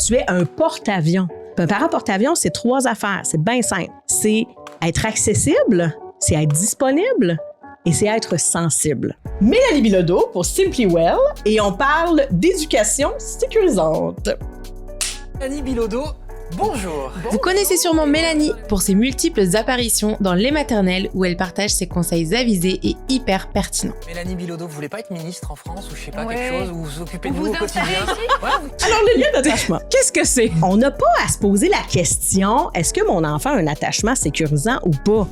tu es un porte-avions. Un parent porte-avions, c'est 3 affaires. C'est bien simple. C'est être accessible, c'est être disponible et c'est être sensible. Mélanie Bilodeau pour Simply Well et on parle d'éducation sécurisante. Mélanie Bilodeau, bonjour. Vous connaissez sûrement Mélanie pour ses multiples apparitions dans Les Maternelles où elle partage ses conseils avisés et hyper pertinents. Mélanie Bilodeau, vous voulez pas être ministre en France ou je sais pas quelque chose, ou vous occupez de vous au quotidien? Alors, le lien d'attachement. Qu'est-ce que c'est? On n'a pas à se poser la question, est-ce que mon enfant a un attachement sécurisant ou pas?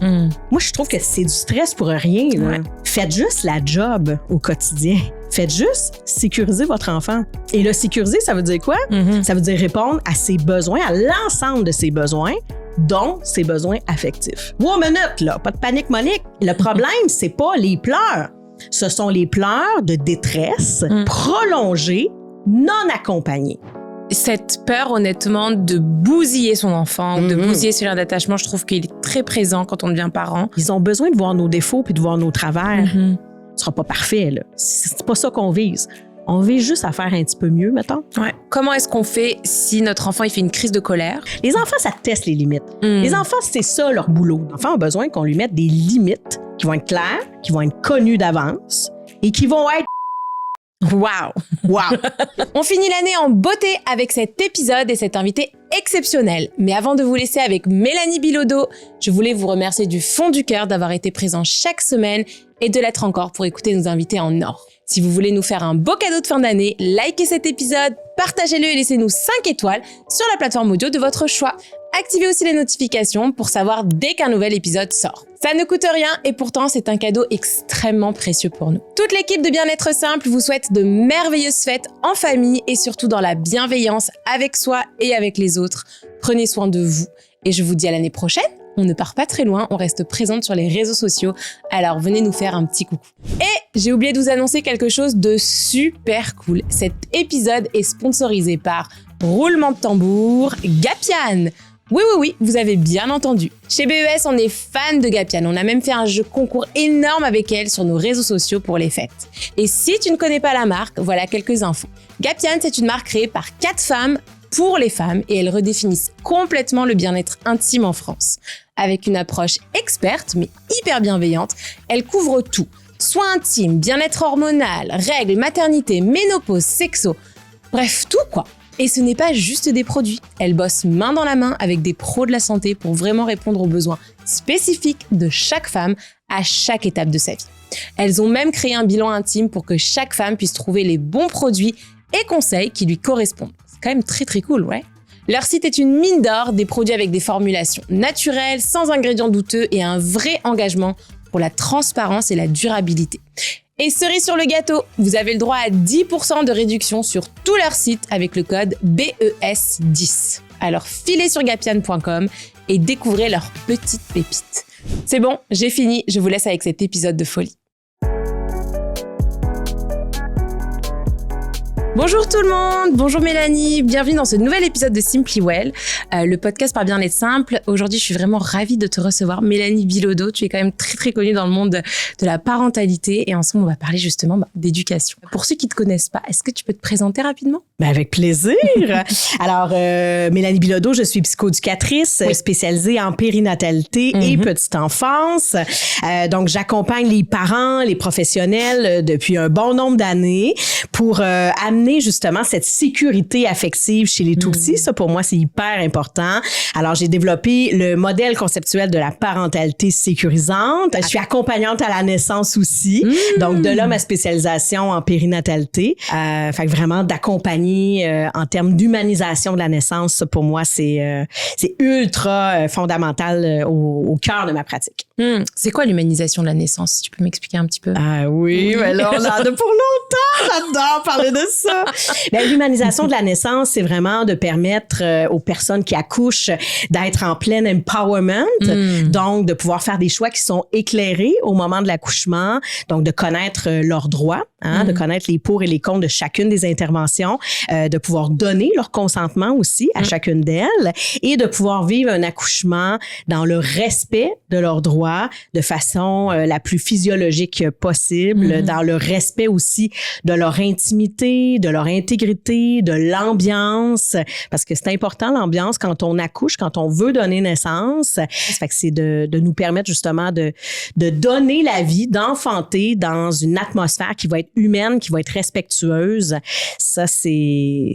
Moi, je trouve que c'est du stress pour rien. Là. Ouais. Faites juste la job au quotidien. Faites juste sécuriser votre enfant. Et le sécuriser, ça veut dire quoi? Ça veut dire répondre à ses besoins, à l'ensemble de ses besoins, dont ses besoins affectifs. 1 minute, là, pas de panique, Monique. Le problème, c'est pas les pleurs. Ce sont les pleurs de détresse prolongées, non accompagnées. Cette peur, honnêtement, de bousiller son enfant, de bousiller ce lien d'attachement, je trouve qu'il est très présent quand on devient parent. Ils ont besoin de voir nos défauts puis de voir nos travers. Ce sera pas parfait, là. C'est pas ça qu'on vise. On vise juste à faire un petit peu mieux, mettons. Ouais. Comment est-ce qu'on fait si notre enfant il fait une crise de colère? Les enfants, ça teste les limites. Les enfants, c'est ça leur boulot. Les enfants ont besoin qu'on lui mette des limites qui vont être claires, qui vont être connues d'avance et qui vont être... Wow! On finit l'année en beauté avec cet épisode et cet invité exceptionnel. Mais avant de vous laisser avec Mélanie Bilodeau, je voulais vous remercier du fond du cœur d'avoir été présent chaque semaine et de l'être encore pour écouter nos invités en or. Si vous voulez nous faire un beau cadeau de fin d'année, likez cet épisode, partagez-le et laissez-nous 5 étoiles sur la plateforme audio de votre choix. Activez aussi les notifications pour savoir dès qu'un nouvel épisode sort. Ça ne coûte rien et pourtant c'est un cadeau extrêmement précieux pour nous. Toute l'équipe de Bien-être Simple vous souhaite de merveilleuses fêtes en famille et surtout dans la bienveillance avec soi et avec les autres. Prenez soin de vous et je vous dis à l'année prochaine. On ne part pas très loin, on reste présente sur les réseaux sociaux, alors venez nous faire un petit coucou. Et j'ai oublié de vous annoncer quelque chose de super cool. Cet épisode est sponsorisé par roulement de tambour, Gapian. Oui, vous avez bien entendu. Chez BES, on est fan de Gapian. On a même fait un jeu concours énorme avec elle sur nos réseaux sociaux pour les fêtes. Et si tu ne connais pas la marque, voilà quelques infos. Gapian, c'est une marque créée par 4 femmes pour les femmes et elles redéfinissent complètement le bien-être intime en France. Avec une approche experte mais hyper bienveillante, elle couvre tout. Soins intimes, bien-être hormonal, règles, maternité, ménopause, sexo, bref, tout quoi. Et ce n'est pas juste des produits. Elles bossent main dans la main avec des pros de la santé pour vraiment répondre aux besoins spécifiques de chaque femme à chaque étape de sa vie. Elles ont même créé un bilan intime pour que chaque femme puisse trouver les bons produits et conseils qui lui correspondent. C'est quand même très cool, ouais. Leur site est une mine d'or, des produits avec des formulations naturelles, sans ingrédients douteux et un vrai engagement pour la transparence et la durabilité. Et cerise sur le gâteau, vous avez le droit à 10% de réduction sur tout leur site avec le code BES10. Alors filez sur gapian.com et découvrez leurs petites pépites. C'est bon, j'ai fini, je vous laisse avec cet épisode de folie. Bonjour tout le monde, bonjour Mélanie, bienvenue dans ce nouvel épisode de Simply Well, le podcast par Bien-être Simple. Aujourd'hui, je suis vraiment ravie de te recevoir, Mélanie Bilodeau. Tu es quand même très connue dans le monde de la parentalité et ensemble, on va parler justement d'éducation. Pour ceux qui ne te connaissent pas, est-ce que tu peux te présenter rapidement? Avec plaisir. Alors, Mélanie Bilodeau, je suis psychoéducatrice spécialisée en périnatalité et petite enfance. Donc, j'accompagne les parents, les professionnels depuis un bon nombre d'années pour amener justement cette sécurité affective chez les tout-petits. Ça, pour moi, c'est hyper important. Alors, j'ai développé le modèle conceptuel de la parentalité sécurisante. Je suis accompagnante à la naissance aussi. Donc, de là, ma spécialisation en périnatalité. Fait que vraiment d'accompagner en termes d'humanisation de la naissance. Ça, pour moi, c'est ultra fondamental au cœur de ma pratique. C'est quoi l'humanisation de la naissance? Si tu peux m'expliquer un petit peu. Ah oui, mais là, on en a pour longtemps. J'adore parler de ça. Bien, l'humanisation de la naissance, c'est vraiment de permettre aux personnes qui accouchent d'être en plein empowerment, donc de pouvoir faire des choix qui sont éclairés au moment de l'accouchement, donc de connaître leurs droits de connaître les pour et les contre de chacune des interventions, de pouvoir donner leur consentement aussi à chacune d'elles et de pouvoir vivre un accouchement dans le respect de leurs droits de façon la plus physiologique possible, dans le respect aussi de leur intimité, de leur intégrité, de l'ambiance, parce que c'est important l'ambiance quand on accouche, quand on veut donner naissance. Ça fait que c'est de nous permettre justement de donner la vie, d'enfanter dans une atmosphère qui va être humaine, qui va être respectueuse. Ça, c'est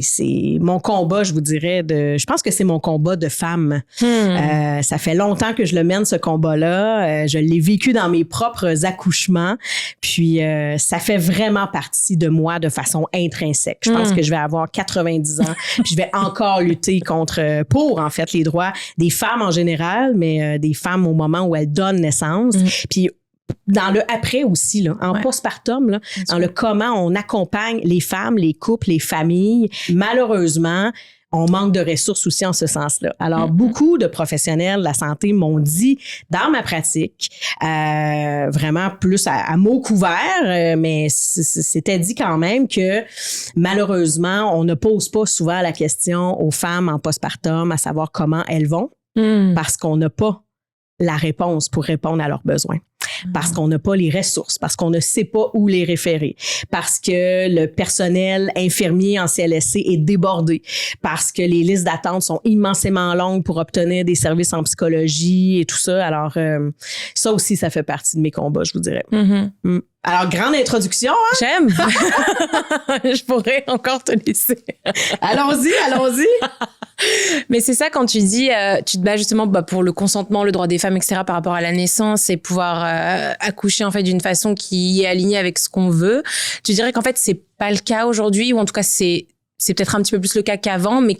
mon combat, je vous dirais. Je pense que c'est mon combat de femme. Ça fait longtemps que je le mène, ce combat-là. Je l'ai vécu dans mes propres accouchements. Puis, ça fait vraiment partie de moi de façon intrinsèque. Je pense que je vais avoir 90 ans. Puis, je vais encore lutter pour, en fait, les droits des femmes en général, mais des femmes au moment où elles donnent naissance. Puis, dans le après aussi, là, en postpartum, là, dans le comment on accompagne les femmes, les couples, les familles. Malheureusement, on manque de ressources aussi en ce sens-là. Alors, beaucoup de professionnels de la santé m'ont dit, dans ma pratique, vraiment plus à mots couverts, mais c'était dit quand même que malheureusement, on ne pose pas souvent la question aux femmes en postpartum à savoir comment elles vont, parce qu'on n'a pas la réponse pour répondre à leurs besoins. Parce qu'on n'a pas les ressources, parce qu'on ne sait pas où les référer, parce que le personnel infirmier en CLSC est débordé, parce que les listes d'attente sont immensément longues pour obtenir des services en psychologie et tout ça. Alors, ça aussi, ça fait partie de mes combats, je vous dirais. Alors, grande introduction. Hein? J'aime. Je pourrais encore te laisser. Allons-y. Mais c'est ça, quand tu dis, tu te bats justement pour le consentement, le droit des femmes, etc., par rapport à la naissance et pouvoir accoucher en fait d'une façon qui est alignée avec ce qu'on veut. Tu dirais qu'en fait, c'est pas le cas aujourd'hui, ou en tout cas, c'est peut-être un petit peu plus le cas qu'avant, mais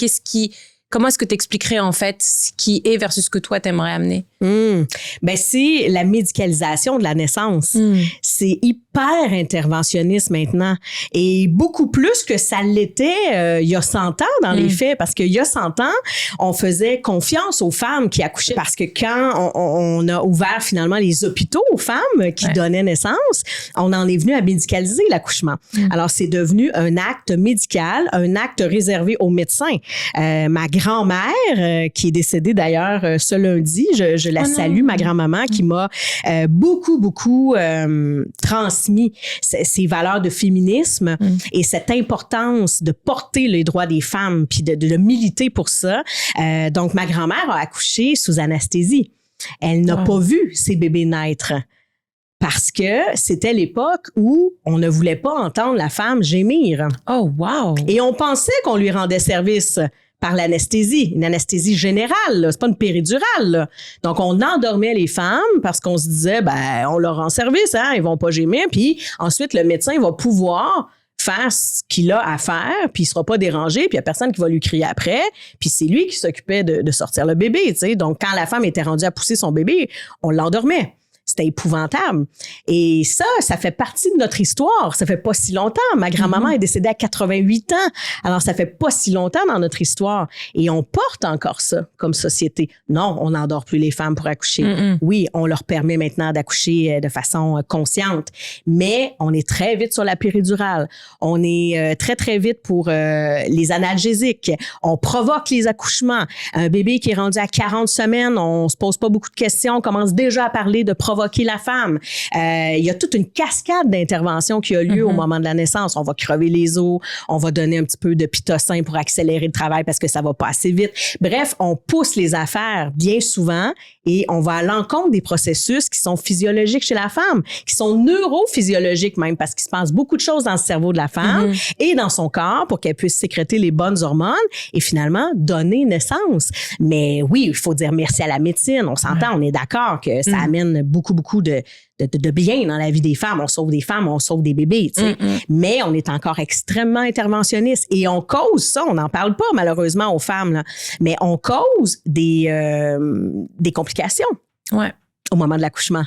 comment est-ce que tu expliquerais en fait ce qui est versus ce que toi t'aimerais amener? Ben c'est la médicalisation de la naissance. C'est hyper interventionniste maintenant et beaucoup plus que ça l'était il y a 100 ans dans les faits, parce qu'il y a 100 ans, on faisait confiance aux femmes qui accouchaient, parce que quand on a ouvert finalement les hôpitaux aux femmes qui donnaient naissance, on en est venu à médicaliser l'accouchement. Alors c'est devenu un acte médical, un acte réservé aux médecins. Ma grand-mère, qui est décédée d'ailleurs ce lundi, je la salue, ma grand-maman, qui m'a beaucoup transmis ces valeurs de féminisme et cette importance de porter les droits des femmes puis de militer pour ça. Donc, ma grand-mère a accouché sous anesthésie. Elle n'a pas vu ses bébés naître. Parce que c'était l'époque où on ne voulait pas entendre la femme gémir. Oh, wow! Et on pensait qu'on lui rendait service par l'anesthésie, une anesthésie générale, là. C'est pas une péridurale, là. Donc, on endormait les femmes parce qu'on se disait, on leur rend service, hein, ils vont pas gémir, puis ensuite, le médecin va pouvoir faire ce qu'il a à faire, puis il sera pas dérangé, puis il y a personne qui va lui crier après, puis c'est lui qui s'occupait de sortir le bébé, tu sais. Donc, quand la femme était rendue à pousser son bébé, on l'endormait. C'était épouvantable. Et ça fait partie de notre histoire. Ça fait pas si longtemps. Ma grand-maman est décédée à 88 ans. Alors, ça fait pas si longtemps dans notre histoire. Et on porte encore ça comme société. Non, on n'endort plus les femmes pour accoucher. Oui, on leur permet maintenant d'accoucher de façon consciente. Mais on est très vite sur la péridurale. On est très vite pour les analgésiques. On provoque les accouchements. Un bébé qui est rendu à 40 semaines, on se pose pas beaucoup de questions. On commence déjà à parler de provoquer la femme. Il y a toute une cascade d'interventions qui a lieu au moment de la naissance. On va crever les os, on va donner un petit peu de pitocin pour accélérer le travail parce que ça va pas assez vite. Bref, on pousse les affaires bien souvent et on va à l'encontre des processus qui sont physiologiques chez la femme, qui sont neurophysiologiques même, parce qu'il se passe beaucoup de choses dans le cerveau de la femme et dans son corps pour qu'elle puisse sécréter les bonnes hormones et finalement donner naissance. Mais oui, il faut dire merci à la médecine. On s'entend, on est d'accord que ça amène beaucoup de bien dans la vie des femmes. On sauve des femmes, on sauve des bébés, tu sais. Mais on est encore extrêmement interventionniste et on cause ça. On n'en parle pas malheureusement aux femmes, là. Mais on cause des complications au moment de l'accouchement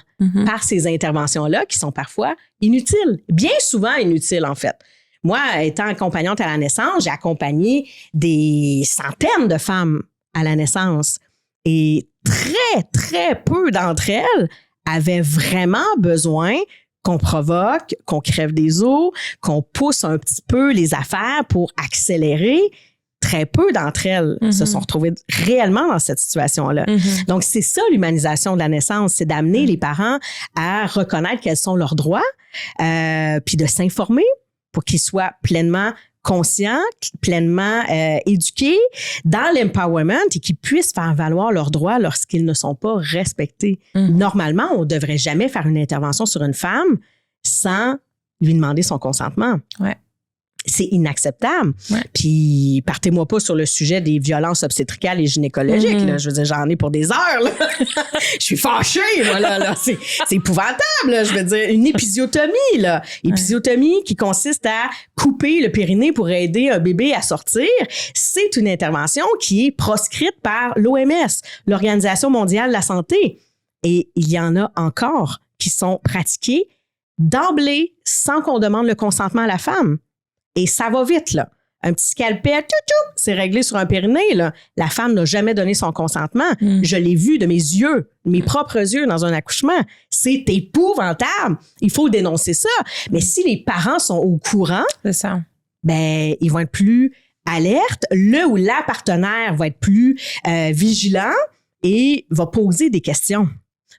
par ces interventions-là qui sont parfois inutiles, bien souvent inutiles en fait. Moi, étant accompagnante à la naissance, j'ai accompagné des centaines de femmes à la naissance et très peu d'entre elles avaient vraiment besoin qu'on provoque, qu'on crève des os, qu'on pousse un petit peu les affaires pour accélérer. Très peu d'entre elles se sont retrouvées réellement dans cette situation-là. Donc, c'est ça l'humanisation de la naissance, c'est d'amener les parents à reconnaître quels sont leurs droits, puis de s'informer pour qu'ils soient pleinement conscients, pleinement éduqués dans l'empowerment et qu'ils puissent faire valoir leurs droits lorsqu'ils ne sont pas respectés. Normalement, on ne devrait jamais faire une intervention sur une femme sans lui demander son consentement. Ouais. C'est inacceptable. Ouais. Puis, partez-moi pas sur le sujet des violences obstétricales et gynécologiques. Là. Je veux dire, j'en ai pour des heures. Là. Je suis fâchée. Voilà, là. C'est épouvantable. Là. Je veux dire, une épisiotomie. Là. Épisiotomie qui consiste à couper le périnée pour aider un bébé à sortir. C'est une intervention qui est proscrite par l'OMS, l'Organisation mondiale de la santé. Et il y en a encore qui sont pratiquées d'emblée sans qu'on demande le consentement à la femme. Et ça va vite, là. Un petit scalpel, c'est réglé sur un périnée, là. La femme n'a jamais donné son consentement. Je l'ai vu de mes yeux, de mes propres yeux dans un accouchement. C'est épouvantable. Il faut dénoncer ça. Mais si les parents sont au courant, c'est ça. Ben, ils vont être plus alertes. Le ou la partenaire va être plus vigilant et va poser des questions.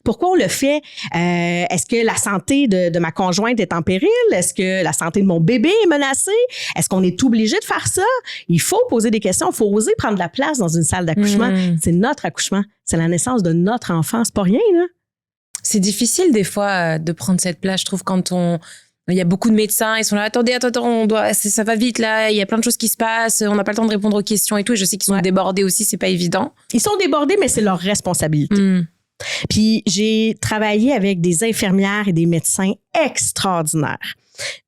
Pourquoi on le fait? Est-ce que la santé de ma conjointe est en péril? Est-ce que la santé de mon bébé est menacée? Est-ce qu'on est obligé de faire ça? Il faut poser des questions. Il faut oser prendre de la place dans une salle d'accouchement. C'est notre accouchement. C'est la naissance de notre enfant. C'est pas rien, là. C'est difficile, des fois, de prendre cette place. Je trouve, quand il y a beaucoup de médecins, ils sont là, attendez, ça va vite, là. Il y a plein de choses qui se passent. On n'a pas le temps de répondre aux questions et tout. Et je sais qu'ils sont débordés aussi. C'est pas évident. Ils sont débordés, mais c'est leur responsabilité. Puis j'ai travaillé avec des infirmières et des médecins extraordinaires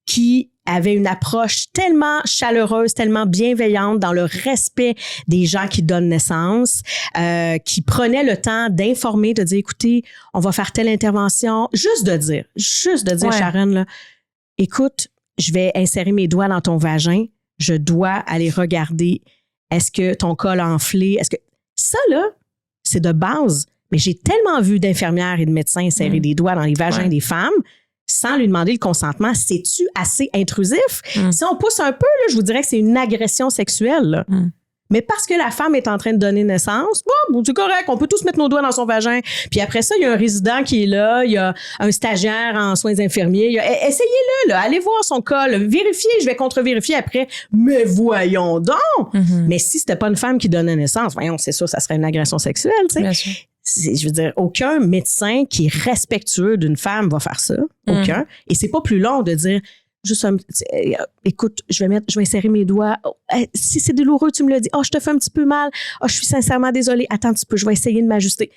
qui avaient une approche tellement chaleureuse, tellement bienveillante dans le respect des gens qui donnent naissance, qui prenaient le temps d'informer, de dire, écoutez, on va faire telle intervention, juste de dire, Sharon, là, écoute, je vais insérer mes doigts dans ton vagin, je dois aller regarder, est-ce que ton col a enflé, est-ce que... Ça, là, c'est de base. Mais j'ai tellement vu d'infirmières et de médecins insérer des doigts dans les vagins des femmes sans lui demander le consentement. C'est-tu assez intrusif? Si on pousse un peu, là, je vous dirais que c'est une agression sexuelle. Là. Mais parce que la femme est en train de donner naissance, bon, c'est correct, on peut tous mettre nos doigts dans son vagin. Puis après ça, il y a un résident qui est là, il y a un stagiaire en soins infirmiers. Essayez-le, là, allez voir son col, vérifiez, je vais contre-vérifier après. Mais voyons donc! Mais si c'était pas une femme qui donnait naissance, voyons, c'est sûr, ça serait une agression sexuelle, tu sais. Bien sûr. Je veux dire, aucun médecin qui est respectueux d'une femme va faire ça. Aucun. Et c'est pas plus long de dire, juste écoute, je vais insérer mes doigts. Si c'est douloureux, tu me le dis. Je te fais un petit peu mal. Je suis sincèrement désolée. Attends un petit peu, je vais essayer de m'ajuster.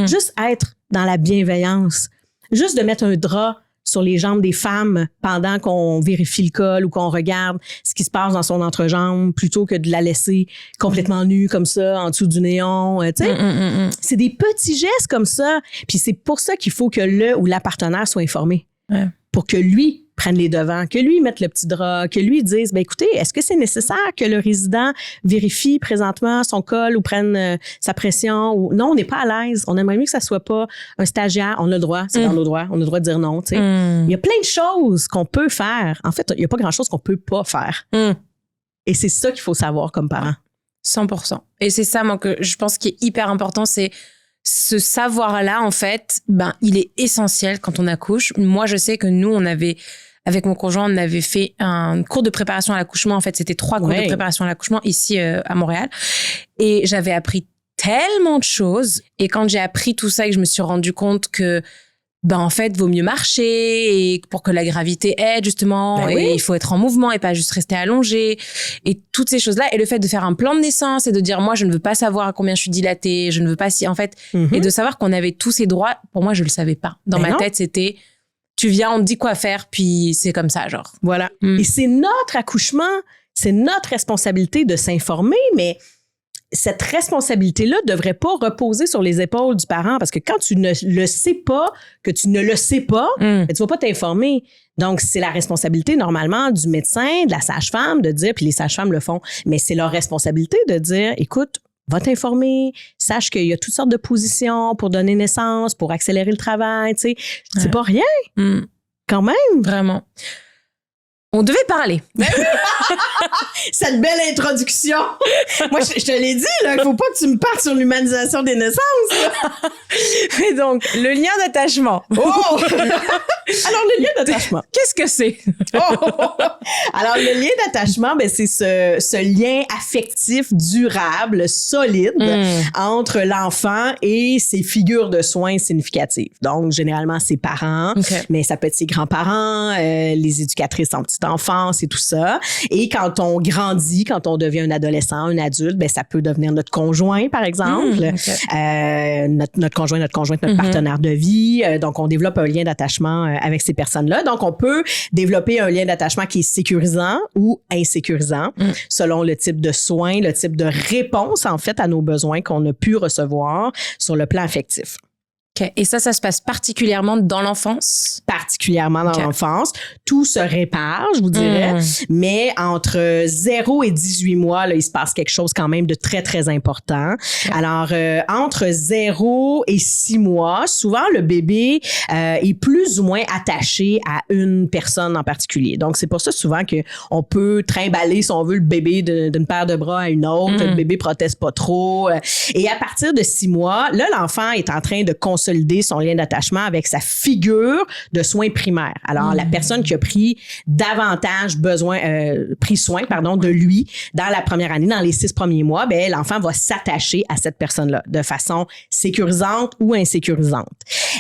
Juste être dans la bienveillance. Juste de mettre un drap sur les jambes des femmes pendant qu'on vérifie le col ou qu'on regarde ce qui se passe dans son entrejambe plutôt que de la laisser complètement nue comme ça en dessous du néon. Tu sais, c'est des petits gestes comme ça. Puis c'est pour ça qu'il faut que le ou la partenaire soit informé. Pour que lui prenne les devants, que lui mette le petit drap, que lui dise, ben écoutez, est-ce que c'est nécessaire que le résident vérifie présentement son col ou prenne sa pression? Ou non, on n'est pas à l'aise. On aimerait mieux que ça soit pas un stagiaire. On a le droit, c'est dans nos droits. On a le droit de dire non. Tu sais, il y a plein de choses qu'on peut faire. En fait, il y a pas grand-chose qu'on peut pas faire. Et c'est ça qu'il faut savoir comme parent. 100%. Et c'est ça, moi, que je pense qui est hyper important, c'est ce savoir-là, en fait, il est essentiel quand on accouche. Moi, je sais que nous, avec mon conjoint, on avait fait un cours de préparation à l'accouchement. En fait, c'était 3 cours de préparation à l'accouchement ici à Montréal. Et j'avais appris tellement de choses. Et quand j'ai appris tout ça et que je me suis rendu compte que, en fait, vaut mieux marcher et pour que la gravité aide, justement. Et il faut être en mouvement et pas juste rester allongé. Et toutes ces choses-là. Et le fait de faire un plan de naissance et de dire, moi, je ne veux pas savoir à combien je suis dilatée. Je ne veux pas si, en fait. Et de savoir qu'on avait tous ces droits. Pour moi, je le savais pas. Dans ma tête, c'était... Tu viens, on te dit quoi faire, puis c'est comme ça, genre. Voilà. Et c'est notre accouchement, c'est notre responsabilité de s'informer, mais cette responsabilité-là ne devrait pas reposer sur les épaules du parent, parce que quand tu ne le sais pas, que tu ne le sais pas, ben, tu vas pas t'informer. Donc, c'est la responsabilité, normalement, du médecin, de la sage-femme, de dire, puis les sages-femmes le font, mais c'est leur responsabilité de dire, écoute, va t'informer, sache qu'il y a toutes sortes de positions pour donner naissance, pour accélérer le travail, tu sais. C'est pas rien. Quand même. Vraiment. On devait parler. Cette belle introduction. Moi, je te l'ai dit, là, il faut pas que tu me parles sur l'humanisation des naissances. Mais donc, le lien d'attachement. Oh! Alors, le lien d'attachement. Qu'est-ce que c'est? Alors, le lien d'attachement, ben, c'est ce lien affectif durable, solide, entre l'enfant et ses figures de soins significatives. Donc, généralement, ses parents, mais ça peut être ses grands-parents, les éducatrices en petite enfance et tout ça. Et quand on grandit, quand on devient un adolescent, un adulte, ben, ça peut devenir notre conjoint, par exemple, notre conjoint, notre partenaire de vie. Donc, on développe un lien d'attachement avec ces personnes-là. Donc, on peut développer un lien d'attachement qui est sécurisant ou insécurisant selon le type de soins, le type de réponse, en fait, à nos besoins qu'on a pu recevoir sur le plan affectif. Okay. Et ça se passe particulièrement dans l'enfance? Particulièrement dans l'enfance. Tout se répare, je vous dirais. Mais entre 0 et 18 mois, là, il se passe quelque chose quand même de très, très important. Alors, entre 0 et 6 mois, souvent, le bébé est plus ou moins attaché à une personne en particulier. Donc, c'est pour ça souvent qu'on peut trimballer, si on veut, le bébé d'une paire de bras à une autre. Le bébé proteste pas trop. Et à partir de 6 mois, là, l'enfant est en train de consolider son lien d'attachement avec sa figure de soins primaires. Alors, la personne qui a pris soin de lui dans la première année, dans les 6 premiers mois, ben, l'enfant va s'attacher à cette personne-là de façon sécurisante ou insécurisante.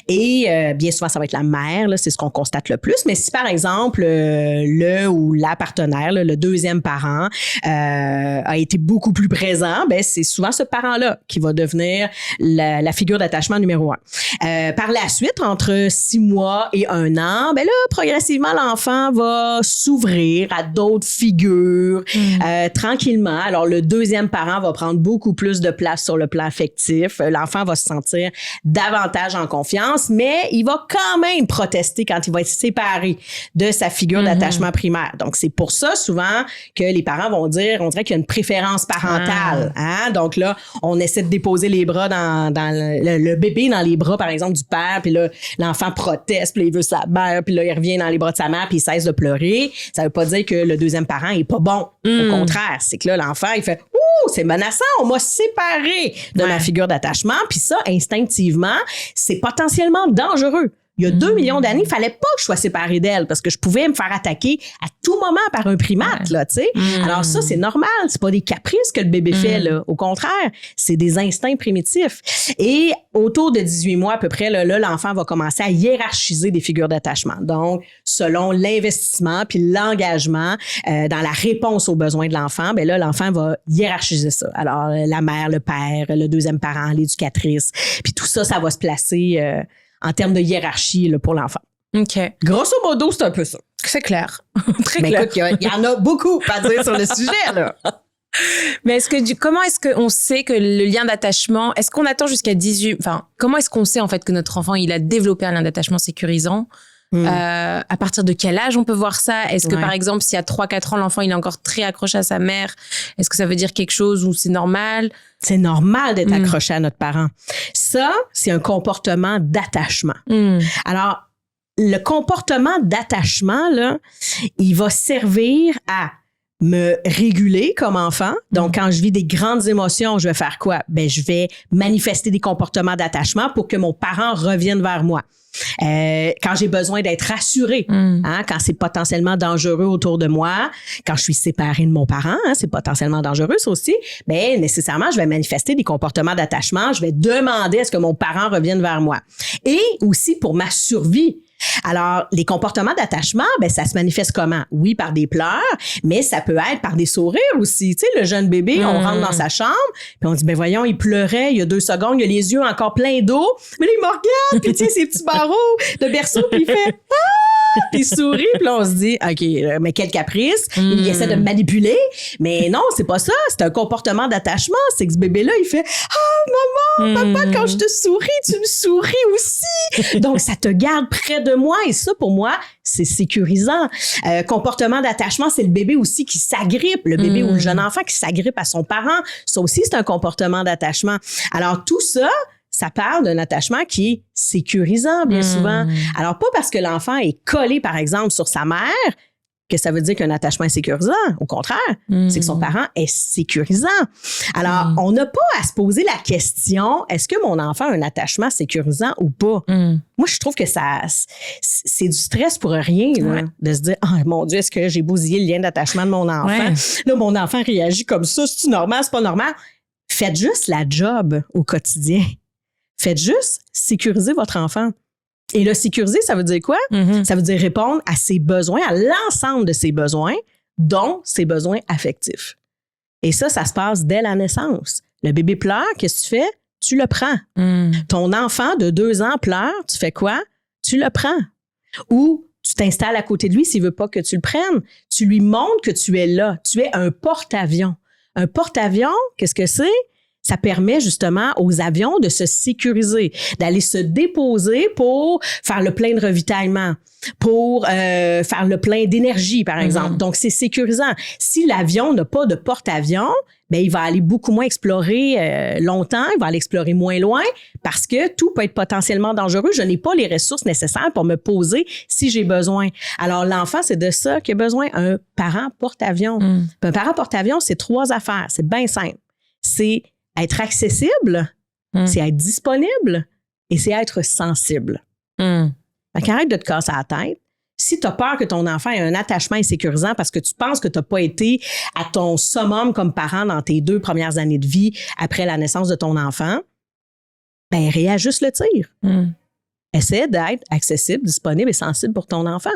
Et bien souvent, ça va être la mère, là, c'est ce qu'on constate le plus. Mais si, par exemple, le ou la partenaire, là, le deuxième parent, a été beaucoup plus présent, ben, c'est souvent ce parent-là qui va devenir la figure d'attachement numéro 1. Par la suite, entre 6 mois et 1 an, ben là, progressivement, l'enfant va s'ouvrir à d'autres figures tranquillement. Alors, le deuxième parent va prendre beaucoup plus de place sur le plan affectif. L'enfant va se sentir davantage en confiance, mais il va quand même protester quand il va être séparé de sa figure d'attachement primaire. Donc, c'est pour ça, souvent, que les parents vont dire, on dirait qu'il y a une préférence parentale. Hein? Donc là, on essaie de déposer les bras dans le bébé dans les bras, par exemple, du père, puis là, l'enfant proteste, puis là, il veut sa mère, puis là, il revient dans les bras de sa mère, puis il cesse de pleurer. Ça veut pas dire que le deuxième parent est pas bon. Au contraire, c'est que là, l'enfant, il fait « Ouh, c'est menaçant, on m'a séparé de ma figure d'attachement. » Puis ça, instinctivement, c'est potentiellement dangereux. Il y a 2 millions d'années, il fallait pas que je sois séparée d'elle parce que je pouvais me faire attaquer à tout moment par un primate, là, tu sais. Alors ça, c'est normal. C'est pas des caprices que le bébé fait, là. Au contraire, c'est des instincts primitifs. Et autour de 18 mois à peu près, là, l'enfant va commencer à hiérarchiser des figures d'attachement. Donc, selon l'investissement puis l'engagement dans la réponse aux besoins de l'enfant, ben là, l'enfant va hiérarchiser ça. Alors, la mère, le père, le deuxième parent, l'éducatrice, puis tout ça, ça va se placer en termes de hiérarchie là, pour l'enfant. OK. Grosso modo, c'est un peu ça. C'est clair. Très mais clair. Écoute, il y en a beaucoup à dire sur le sujet, là. Mais comment est-ce qu'on sait que le lien d'attachement, est-ce qu'on attend jusqu'à 18, enfin, comment est-ce qu'on sait, en fait, que notre enfant, il a développé un lien d'attachement sécurisant? À partir de quel âge on peut voir ça? Est-ce que, par exemple, s'il y a 3-4 ans, l'enfant, il est encore très accroché à sa mère, est-ce que ça veut dire quelque chose ou c'est normal? C'est normal d'être accroché à notre parent. Ça, c'est un comportement d'attachement. Alors, le comportement d'attachement, là, il va servir à me réguler comme enfant. Donc, quand je vis des grandes émotions, je vais faire quoi? Ben, je vais manifester des comportements d'attachement pour que mon parent revienne vers moi. Quand j'ai besoin d'être rassurée, hein, quand c'est potentiellement dangereux autour de moi, quand je suis séparée de mon parent, hein, c'est potentiellement dangereux ça aussi, ben nécessairement, je vais manifester des comportements d'attachement, je vais demander à ce que mon parent revienne vers moi. Et aussi pour ma survie. Alors, les comportements d'attachement, ben ça se manifeste comment? Oui, par des pleurs, mais ça peut être par des sourires aussi. Tu sais, le jeune bébé, on rentre dans sa chambre, puis on dit, ben voyons, il pleurait il y a 2 secondes, il a les yeux encore pleins d'eau, mais là, il me regarde, puis il tient ses petits barreaux de berceau, puis il fait « Ah! » Puis il sourit, puis là, on se dit, OK, mais quel caprice. Il essaie de me manipuler, mais non, c'est pas ça. C'est un comportement d'attachement. C'est que ce bébé-là, il fait « Ah, maman, papa, quand je te souris, tu me souris aussi. » Donc, ça te garde près de moi et ça, pour moi, c'est sécurisant. Comportement d'attachement, c'est le bébé aussi qui s'agrippe, le bébé ou le jeune enfant qui s'agrippe à son parent. Ça aussi, c'est un comportement d'attachement. Alors, tout ça, ça parle d'un attachement qui est sécurisant bien souvent. Alors, pas parce que l'enfant est collé, par exemple, sur sa mère, que ça veut dire qu'un attachement est sécurisant. Au contraire, c'est que son parent est sécurisant. Alors, on n'a pas à se poser la question, est-ce que mon enfant a un attachement sécurisant ou pas? Moi, je trouve que c'est du stress pour rien, là, de se dire, oh mon Dieu, est-ce que j'ai bousillé le lien d'attachement de mon enfant? Ouais. Là, mon enfant réagit comme ça. C'est-tu normal? C'est pas normal? Faites juste la job au quotidien. Faites juste sécuriser votre enfant. Et le sécuriser, ça veut dire quoi? Ça veut dire répondre à ses besoins, à l'ensemble de ses besoins, dont ses besoins affectifs. Et ça se passe dès la naissance. Le bébé pleure, qu'est-ce que tu fais? Tu le prends. Ton enfant de 2 ans pleure, tu fais quoi? Tu le prends. Ou tu t'installes à côté de lui s'il veut pas que tu le prennes. Tu lui montres que tu es là. Tu es un porte-avions. Un porte-avions, qu'est-ce que c'est? Ça permet justement aux avions de se sécuriser, d'aller se déposer pour faire le plein de ravitaillement, pour faire le plein d'énergie, par exemple. Donc, c'est sécurisant. Si l'avion n'a pas de porte-avions, ben il va aller beaucoup moins explorer longtemps, il va aller explorer moins loin parce que tout peut être potentiellement dangereux. Je n'ai pas les ressources nécessaires pour me poser si j'ai besoin. Alors, l'enfant, c'est de ça qu'il a besoin. Un parent porte-avions. Un parent porte-avions, c'est 3 affaires. C'est bien simple. C'est être accessible, c'est être disponible et c'est être sensible. Fait qu'arrête de te casser la tête. Si tu as peur que ton enfant ait un attachement insécurisant parce que tu penses que tu n'as pas été à ton summum comme parent dans tes 2 premières années de vie après la naissance de ton enfant, ben réajuste le tir. Essaie d'être accessible, disponible et sensible pour ton enfant.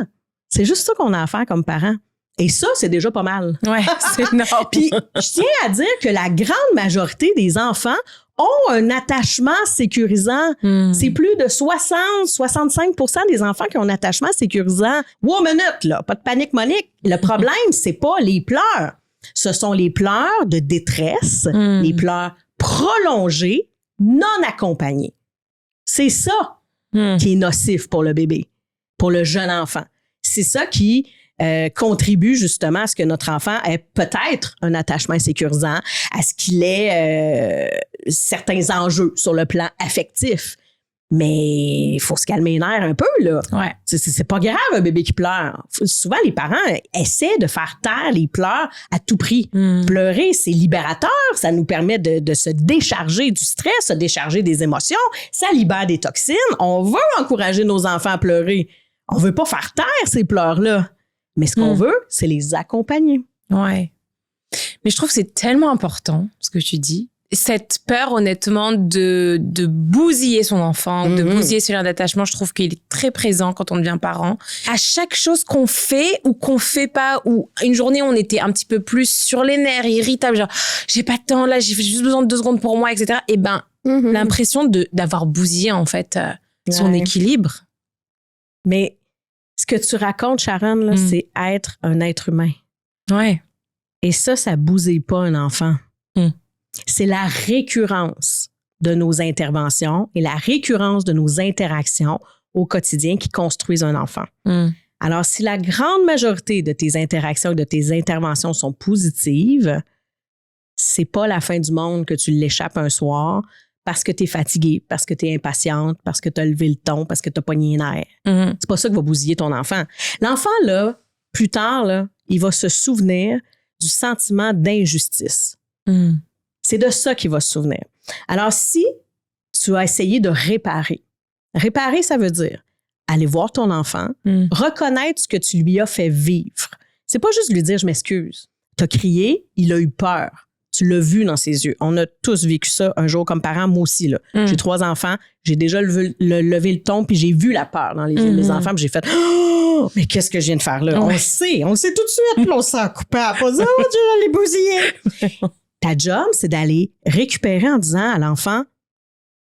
C'est juste ça qu'on a à faire comme parent. Et ça, c'est déjà pas mal. Ouais, c'est énorme. Puis, je tiens à dire que la grande majorité des enfants ont un attachement sécurisant. C'est plus de 60-65% des enfants qui ont un attachement sécurisant. Wow, minute, là, pas de panique, Monique. Le problème, c'est pas les pleurs. Ce sont les pleurs de détresse, les pleurs prolongés, non accompagnés. C'est ça qui est nocif pour le bébé, pour le jeune enfant. C'est ça qui contribue justement à ce que notre enfant ait peut-être un attachement sécurisant, à ce qu'il ait certains enjeux sur le plan affectif. Mais il faut se calmer les nerfs un peu, là. Ouais. C'est pas grave, un bébé qui pleure. Souvent, les parents essaient de faire taire les pleurs à tout prix. Pleurer, c'est libérateur. Ça nous permet de se décharger du stress, se décharger des émotions. Ça libère des toxines. On veut encourager nos enfants à pleurer. On veut pas faire taire ces pleurs-là. Mais ce qu'on veut, c'est les accompagner. Ouais. Mais je trouve que c'est tellement important, ce que tu dis. Cette peur, honnêtement, de bousiller son enfant, de bousiller ce lien d'attachement, je trouve qu'il est très présent quand on devient parent. À chaque chose qu'on fait ou qu'on fait pas, ou une journée, on était un petit peu plus sur les nerfs, irritable, genre, j'ai pas de temps, là, j'ai juste besoin de 2 secondes pour moi, etc. Et ben, l'impression d'avoir bousillé, en fait, son équilibre. Mais ce que tu racontes, Sharon, là, c'est être un être humain. Ouais. Et ça bousille pas un enfant. C'est la récurrence de nos interventions et la récurrence de nos interactions au quotidien qui construisent un enfant. Alors, si la grande majorité de tes interactions et de tes interventions sont positives, c'est pas la fin du monde que tu l'échappes un soir parce que tu es fatiguée, parce que tu es impatiente, parce que tu as levé le ton, parce que tu as pogné les nerfs. C'est pas ça qui va bousiller ton enfant. L'enfant, là, plus tard, là, il va se souvenir du sentiment d'injustice. C'est de ça qu'il va se souvenir. Alors, si tu as essayé de réparer, ça veut dire aller voir ton enfant, reconnaître ce que tu lui as fait vivre. C'est pas juste lui dire « je m'excuse ». Tu as crié, il a eu peur. Tu l'as vu dans ses yeux. On a tous vécu ça un jour comme parents, moi aussi. Là. J'ai 3 enfants, j'ai déjà levé le ton, puis j'ai vu la peur dans les yeux de mes enfants, puis j'ai fait « oh, mais qu'est-ce que je viens de faire là? » On le sait tout de suite, puis on s'en coupable. On dit « oh Dieu, je l'ai bousillé! » Ta job, c'est d'aller récupérer en disant à l'enfant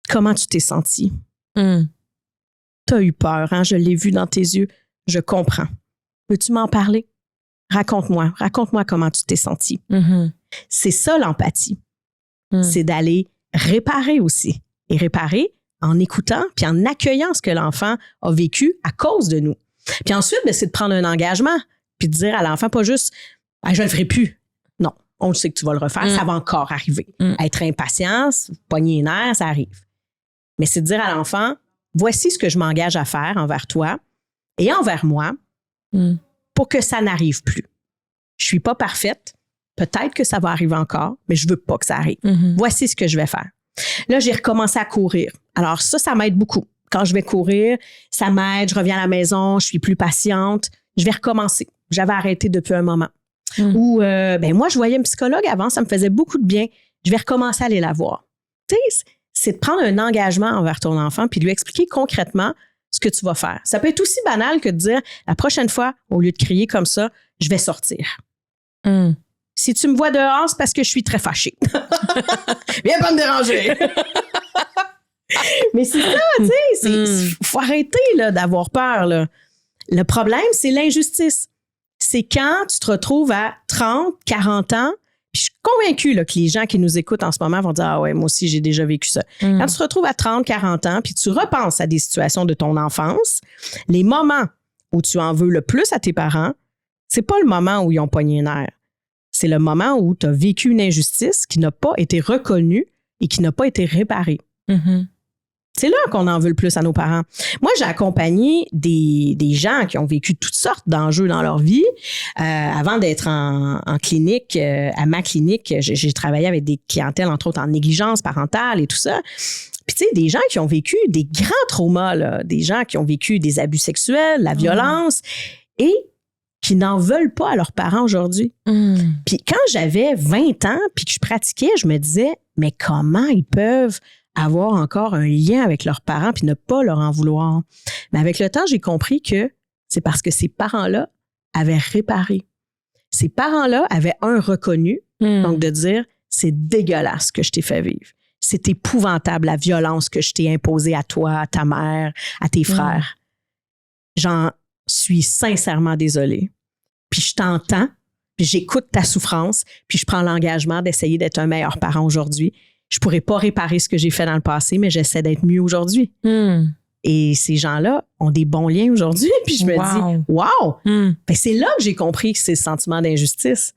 comment tu t'es senti. T'as eu peur, hein? Je l'ai vu dans tes yeux. Je comprends. Veux-tu m'en parler? Raconte-moi comment tu t'es senti. C'est ça l'empathie. C'est d'aller réparer aussi. Et réparer en écoutant puis en accueillant ce que l'enfant a vécu à cause de nous. Puis ensuite, ben, c'est de prendre un engagement puis de dire à l'enfant pas juste « je ne le ferai plus ». Non, on le sait que tu vas le refaire, ça va encore arriver. Être impatient, pogner les nerfs, ça arrive. Mais c'est de dire à l'enfant, voici ce que je m'engage à faire envers toi et envers moi pour que ça n'arrive plus. Je suis pas parfaite. Peut-être que ça va arriver encore, mais je veux pas que ça arrive. Voici ce que je vais faire. Là, j'ai recommencé à courir. Alors ça m'aide beaucoup. Quand je vais courir, ça m'aide. Je reviens à la maison, je suis plus patiente. Je vais recommencer. J'avais arrêté depuis un moment. Ou, moi, je voyais une psychologue avant, ça me faisait beaucoup de bien. Je vais recommencer à aller la voir. Tu sais, c'est de prendre un engagement envers ton enfant puis lui expliquer concrètement ce que tu vas faire. Ça peut être aussi banal que de dire, la prochaine fois, au lieu de crier comme ça, je vais sortir. Si tu me vois dehors, c'est parce que je suis très fâchée. Viens pas me déranger. Mais c'est ça, tu sais, faut arrêter là, d'avoir peur. Là. Le problème, c'est l'injustice. C'est quand tu te retrouves à 30, 40 ans, puis je suis convaincue là, que les gens qui nous écoutent en ce moment vont dire « Ah ouais, moi aussi, j'ai déjà vécu ça. » Quand tu te retrouves à 30, 40 ans, puis tu repenses à des situations de ton enfance, les moments où tu en veux le plus à tes parents, c'est pas le moment où ils ont pogné un nerf. C'est le moment où tu as vécu une injustice qui n'a pas été reconnue et qui n'a pas été réparée. C'est là qu'on en veut le plus à nos parents. Moi, j'ai accompagné des gens qui ont vécu toutes sortes d'enjeux dans leur vie. Avant d'être en clinique, à ma clinique, j'ai travaillé avec des clientèles, entre autres, en négligence parentale et tout ça. Puis, tu sais, des gens qui ont vécu des grands traumas, là, des gens qui ont vécu des abus sexuels, la violence et qui n'en veulent pas à leurs parents aujourd'hui. Puis, quand j'avais 20 ans puis que je pratiquais, je me disais, mais comment ils peuvent avoir encore un lien avec leurs parents puis ne pas leur en vouloir. Mais avec le temps, j'ai compris que c'est parce que ces parents-là avaient réparé. Ces parents-là avaient reconnu, donc de dire, c'est dégueulasse ce que je t'ai fait vivre. C'est épouvantable la violence que je t'ai imposée à toi, à ta mère, à tes frères. J'en suis sincèrement désolée. Puis je t'entends, puis j'écoute ta souffrance, puis je prends l'engagement d'essayer d'être un meilleur parent aujourd'hui. Je pourrais pas réparer ce que j'ai fait dans le passé, mais j'essaie d'être mieux aujourd'hui. Et ces gens-là ont des bons liens aujourd'hui. Puis je me dis, wow! Ben, c'est là que j'ai compris que c'est le sentiment d'injustice.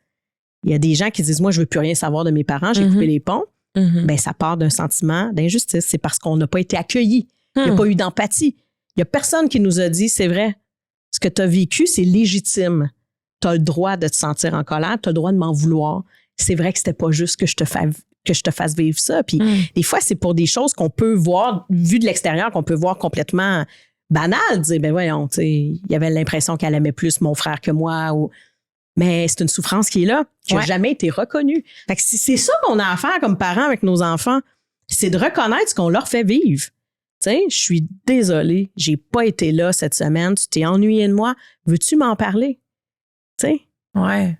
Il y a des gens qui disent, moi, je veux plus rien savoir de mes parents, j'ai coupé les ponts. Ben, ça part d'un sentiment d'injustice. C'est parce qu'on n'a pas été accueillis. Il n'y a pas eu d'empathie. Il n'y a personne qui nous a dit, c'est vrai, ce que tu as vécu, c'est légitime. Tu as le droit de te sentir en colère, tu as le droit de m'en vouloir. C'est vrai que c'était pas juste que je te fasse vivre ça. Puis des fois, c'est pour des choses qu'on peut voir, vu de l'extérieur, qu'on peut voir complètement banales. Dire, ben voyons, tu sais, il y avait l'impression qu'elle aimait plus mon frère que moi. Mais c'est une souffrance qui est là, qui n'a jamais été reconnue. Fait que c'est ça qu'on a à faire comme parents avec nos enfants. C'est de reconnaître ce qu'on leur fait vivre. Tu sais, je suis désolée, j'ai pas été là cette semaine, tu t'es ennuyé de moi. Veux-tu m'en parler? Tu sais? Ouais.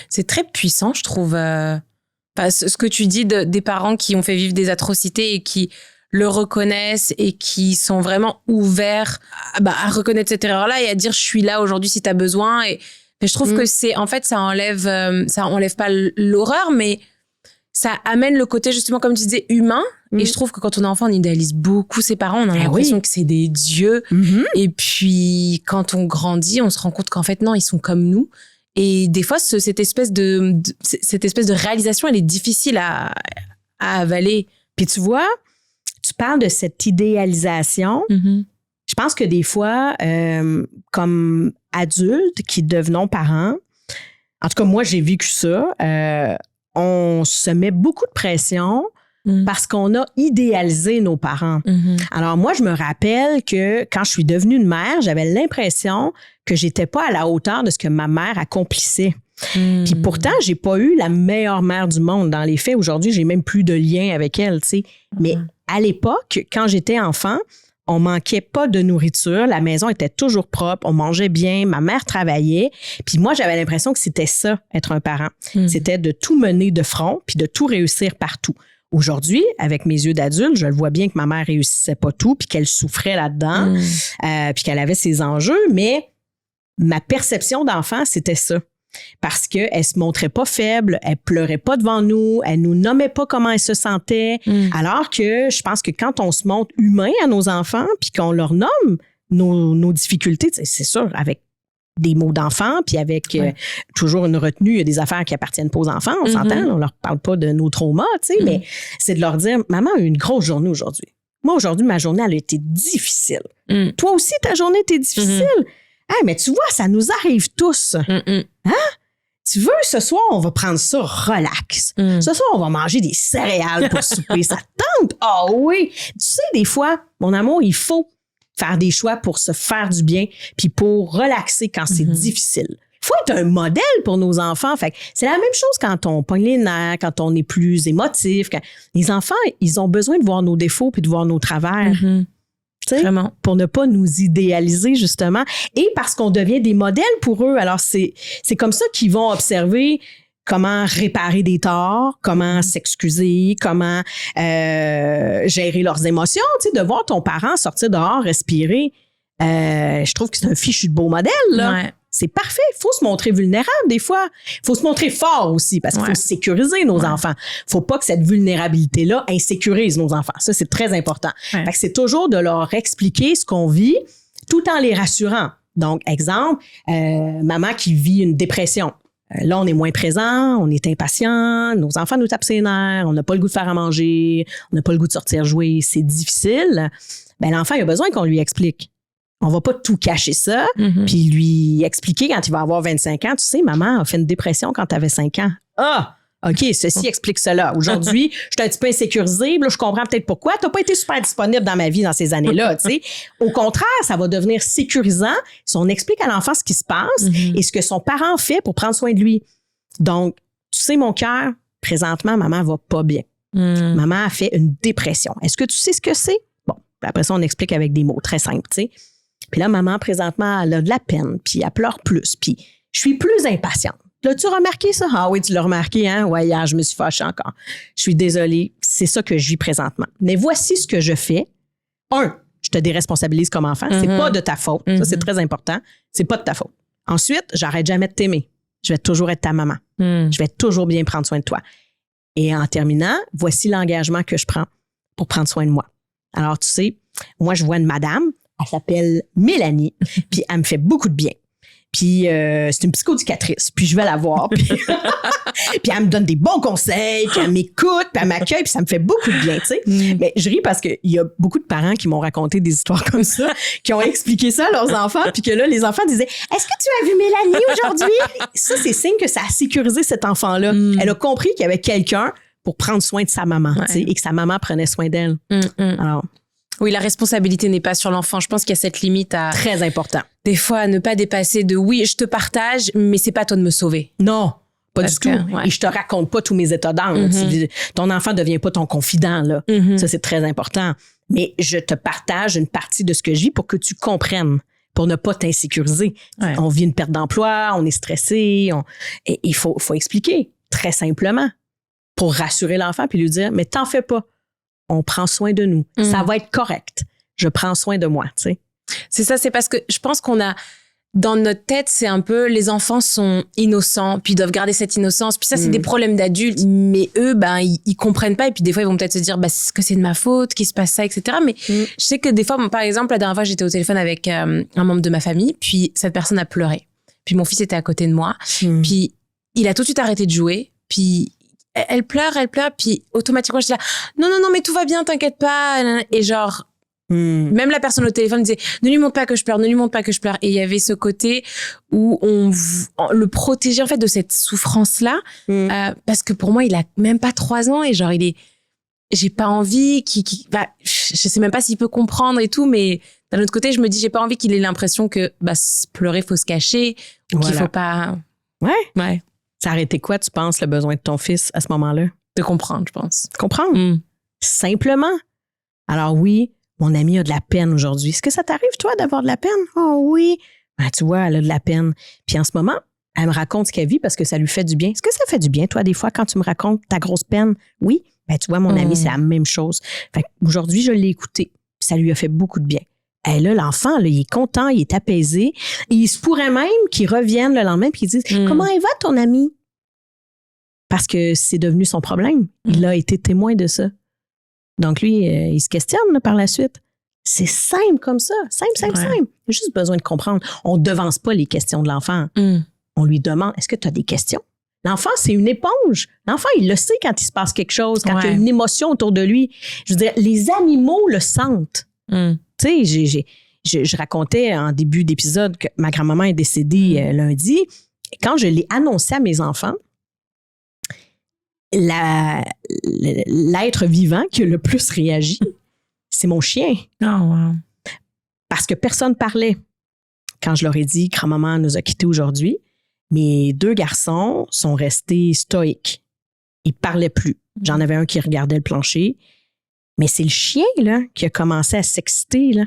C'est très puissant, je trouve. Ce que tu dis des parents qui ont fait vivre des atrocités et qui le reconnaissent et qui sont vraiment ouverts à reconnaître cette erreur-là et à dire je suis là aujourd'hui si tu as besoin. Et je trouve que c'est en fait ça enlève pas l'horreur, mais ça amène le côté justement comme tu disais humain. Et je trouve que quand on est enfant, on idéalise beaucoup ses parents, on a l'impression que c'est des dieux. Et puis quand on grandit, on se rend compte qu'en fait non, ils sont comme nous. Et des fois, cette espèce de réalisation, elle est difficile à avaler. Puis tu vois, tu parles de cette idéalisation. Je pense que des fois, comme adultes qui devenons parents, en tout cas, moi, j'ai vécu ça, on se met beaucoup de pression parce qu'on a idéalisé nos parents. Alors moi, je me rappelle que quand je suis devenue une mère, j'avais l'impression que j'étais pas à la hauteur de ce que ma mère accomplissait. Puis pourtant, j'ai pas eu la meilleure mère du monde. Dans les faits, aujourd'hui, j'ai même plus de lien avec elle, tu sais. Mais à l'époque, quand j'étais enfant, on manquait pas de nourriture, la maison était toujours propre, on mangeait bien, ma mère travaillait. Puis moi, j'avais l'impression que c'était ça, être un parent. C'était de tout mener de front, puis de tout réussir partout. Aujourd'hui, avec mes yeux d'adulte, je le vois bien que ma mère réussissait pas tout, puis qu'elle souffrait là-dedans, puis qu'elle avait ses enjeux, mais ma perception d'enfant, c'était ça. Parce qu'elle se montrait pas faible, elle pleurait pas devant nous, elle nous nommait pas comment elle se sentait. Alors que je pense que quand on se montre humain à nos enfants, puis qu'on leur nomme nos difficultés, c'est sûr, avec des mots d'enfants, puis avec toujours une retenue, il y a des affaires qui appartiennent pas aux enfants, on s'entend, on leur parle pas de nos traumas, tu sais, mais c'est de leur dire, maman a eu une grosse journée aujourd'hui. Moi, aujourd'hui, ma journée, elle a été difficile. Toi aussi, ta journée était difficile. Hey, mais tu vois, ça nous arrive tous. Hein? Tu veux, ce soir, on va prendre ça relax. Ce soir, on va manger des céréales pour souper. Ça te tente? Ah oui! Tu sais, des fois, mon amour, il faut faire des choix pour se faire du bien puis pour relaxer quand c'est difficile. Il faut être un modèle pour nos enfants. Fait que c'est la même chose quand on pogne les nerfs, quand on est plus émotif. Les enfants, ils ont besoin de voir nos défauts puis de voir nos travers. Vraiment. Pour ne pas nous idéaliser, justement. Et parce qu'on devient des modèles pour eux. Alors, c'est comme ça qu'ils vont observer comment réparer des torts, comment s'excuser, comment gérer leurs émotions. Tu sais, de voir ton parent sortir dehors, respirer, je trouve que c'est un fichu de beau modèle, là. Ouais. C'est parfait. Il faut se montrer vulnérable des fois. Il faut se montrer fort aussi parce qu'il faut sécuriser nos enfants. Il faut pas que cette vulnérabilité-là insécurise nos enfants. Ça, c'est très important. Fait que c'est toujours de leur expliquer ce qu'on vit tout en les rassurant. Donc, exemple, maman qui vit une dépression. Là, on est moins présent, on est impatient, nos enfants nous tapent ses nerfs, on n'a pas le goût de faire à manger, on n'a pas le goût de sortir jouer, c'est difficile. Ben, l'enfant, il a besoin qu'on lui explique. On va pas tout cacher ça, puis lui expliquer quand il va avoir 25 ans. Tu sais, maman a fait une dépression quand tu avais 5 ans. Ah! OK, ceci explique cela. Aujourd'hui, je suis un petit peu insécurisée. Là, je comprends peut-être pourquoi. Tu n'as pas été super disponible dans ma vie dans ces années-là. Tu sais. Au contraire, ça va devenir sécurisant si on explique à l'enfant ce qui se passe et ce que son parent fait pour prendre soin de lui. Donc, tu sais, mon cœur, présentement, maman va pas bien. Maman a fait une dépression. Est-ce que tu sais ce que c'est? Bon, après ça, on explique avec des mots très simples, tu sais. Puis là, maman, présentement, elle a de la peine, puis elle pleure plus, puis je suis plus impatiente. L'as-tu remarqué ça? Ah oui, tu l'as remarqué, hein? Ouais, hier, je me suis fâchée encore. Je suis désolée, c'est ça que je vis présentement. Mais voici ce que je fais. 1, je te déresponsabilise comme enfant. C'est pas de ta faute. Ça, c'est très important. C'est pas de ta faute. Ensuite, j'arrête jamais de t'aimer. Je vais toujours être ta maman. Je vais toujours bien prendre soin de toi. Et en terminant, voici l'engagement que je prends pour prendre soin de moi. Alors, tu sais, moi, je vois une madame. Elle s'appelle Mélanie, puis elle me fait beaucoup de bien. Puis c'est une psychoéducatrice, puis je vais la voir. Puis elle me donne des bons conseils, puis elle m'écoute, puis elle m'accueille, puis ça me fait beaucoup de bien, tu sais. Mais je ris parce qu'il y a beaucoup de parents qui m'ont raconté des histoires comme ça, qui ont expliqué ça à leurs enfants, puis que là, les enfants disaient « Est-ce que tu as vu Mélanie aujourd'hui? » Ça, c'est signe que ça a sécurisé cet enfant-là. Elle a compris qu'il y avait quelqu'un pour prendre soin de sa maman, tu sais, et que sa maman prenait soin d'elle. Alors... Oui, la responsabilité n'est pas sur l'enfant. Je pense qu'il y a cette limite à... Très important. Des fois, à ne pas dépasser de oui, je te partage, mais c'est pas à toi de me sauver. Non, pas du tout. Et je te raconte pas tous mes états d'âme. Ton enfant devient pas ton confident, là. Ça, c'est très important. Mais je te partage une partie de ce que je vis pour que tu comprennes, pour ne pas t'insécuriser. On vit une perte d'emploi, on est stressé. Et il faut expliquer très simplement pour rassurer l'enfant puis lui dire, mais t'en fais pas. On prend soin de nous. Ça va être correct. Je prends soin de moi, tu sais. C'est ça, c'est parce que je pense qu'on a, dans notre tête, c'est un peu, les enfants sont innocents, puis ils doivent garder cette innocence. Puis ça, c'est des problèmes d'adultes. Mais eux, ben, ils comprennent pas. Et puis des fois, ils vont peut-être se dire, bah, est-ce que c'est de ma faute, qu'il se passe ça, etc. Mais je sais que des fois, par exemple, la dernière fois, j'étais au téléphone avec un membre de ma famille, puis cette personne a pleuré. Puis mon fils était à côté de moi. Puis il a tout de suite arrêté de jouer. Puis elle pleure, puis automatiquement, je dis là, non, mais tout va bien, t'inquiète pas. Et genre, même la personne au téléphone disait, ne lui montre pas que je pleure. Et il y avait ce côté où on le protégeait, en fait, de cette souffrance-là. Parce que pour moi, il a même pas 3 ans et genre, j'ai pas envie bah, je sais même pas s'il peut comprendre et tout, mais d'un autre côté, je me dis, j'ai pas envie qu'il ait l'impression que, bah, pleurer, faut se cacher, ou qu'il faut pas. Ouais. Ça aurait été quoi, tu penses, le besoin de ton fils à ce moment-là? De comprendre, je pense. Comprendre. Simplement. Alors oui, mon amie a de la peine aujourd'hui. Est-ce que ça t'arrive, toi, d'avoir de la peine? Oh oui. Ben, tu vois, elle a de la peine. Puis en ce moment, elle me raconte ce qu'elle vit parce que ça lui fait du bien. Est-ce que ça fait du bien, toi, des fois, quand tu me racontes ta grosse peine? Oui. Ben, tu vois, mon amie, c'est la même chose. Fait qu'aujourd'hui, je l'ai écoutée. Puis ça lui a fait beaucoup de bien. Et là, l'enfant, là, il est content, il est apaisé. Et il se pourrait même qu'il revienne le lendemain et qu'il dise « Comment elle va, ton ami? » Parce que c'est devenu son problème. Il a été témoin de ça. Donc, lui, il se questionne là, par la suite. C'est simple comme ça. Simple. Il a juste besoin de comprendre. On ne devance pas les questions de l'enfant. On lui demande « Est-ce que tu as des questions? L'enfant, c'est une éponge. L'enfant, il le sait quand il se passe quelque chose, quand il y a Ouais. une émotion autour de lui. Je veux dire, les animaux le sentent. Tu sais, je racontais en début d'épisode que ma grand-maman est décédée lundi. Quand je l'ai annoncé à mes enfants, l'être vivant qui a le plus réagi, c'est mon chien. Oh, wow. Parce que personne parlait. Quand je leur ai dit, grand-maman nous a quittés aujourd'hui, mes 2 garçons sont restés stoïques. Ils parlaient plus. J'en avais un qui regardait le plancher. Mais c'est le chien là, qui a commencé à s'exciter. Là.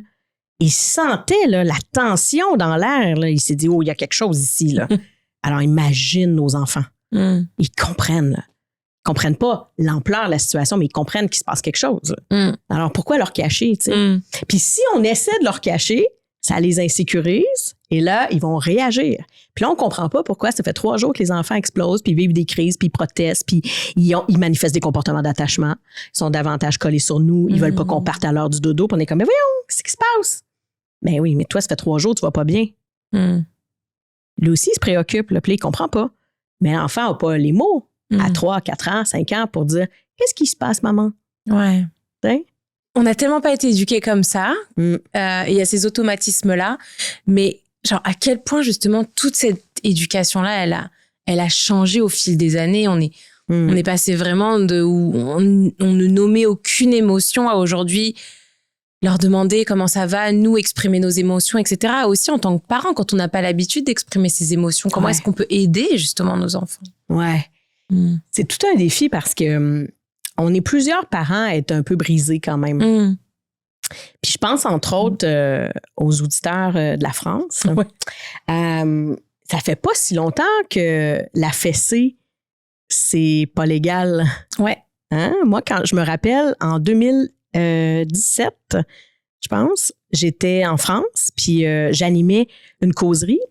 Il sentait là, la tension dans l'air. Là. Il s'est dit, oh, il y a quelque chose ici. Là. Alors, imagine nos enfants. Ils comprennent. Là. Ils comprennent pas l'ampleur de la situation, mais ils comprennent qu'il se passe quelque chose. Alors, pourquoi leur cacher? Puis si on essaie de leur cacher, ça les insécurise et là, ils vont réagir. Puis là, on comprend pas pourquoi ça fait 3 jours que les enfants explosent, puis vivent des crises, puis ils protestent, puis ils manifestent des comportements d'attachement. Ils sont davantage collés sur nous. Ils veulent pas qu'on parte à l'heure du dodo. Puis on est comme, mais voyons, qu'est-ce qui se passe? Ben oui, mais toi, ça fait 3 jours, tu vas pas bien. Lui aussi, il se préoccupe. Là, puis là, il comprend pas. Mais l'enfant n'a pas les mots à 3, 4 ans, 5 ans pour dire, qu'est-ce qui se passe, maman? Ouais. T'sais? On n'a tellement pas été éduqués comme ça. Il y a ces automatismes-là. Mais genre, à quel point, justement, toute cette éducation-là, elle a changé au fil des années. On est passé vraiment de où on ne nommait aucune émotion à aujourd'hui leur demander comment ça va, nous exprimer nos émotions, etc. Aussi, en tant que parent, quand on n'a pas l'habitude d'exprimer ses émotions, comment est-ce qu'on peut aider, justement, nos enfants? Ouais. C'est tout un défi parce que on est plusieurs parents à être un peu brisés quand même. Puis je pense, entre autres, aux auditeurs de la France. Ça fait pas si longtemps que la fessée, c'est pas légal. Ouais. Hein? Moi, quand je me rappelle, en 2017, je pense, j'étais en France, puis j'animais une causerie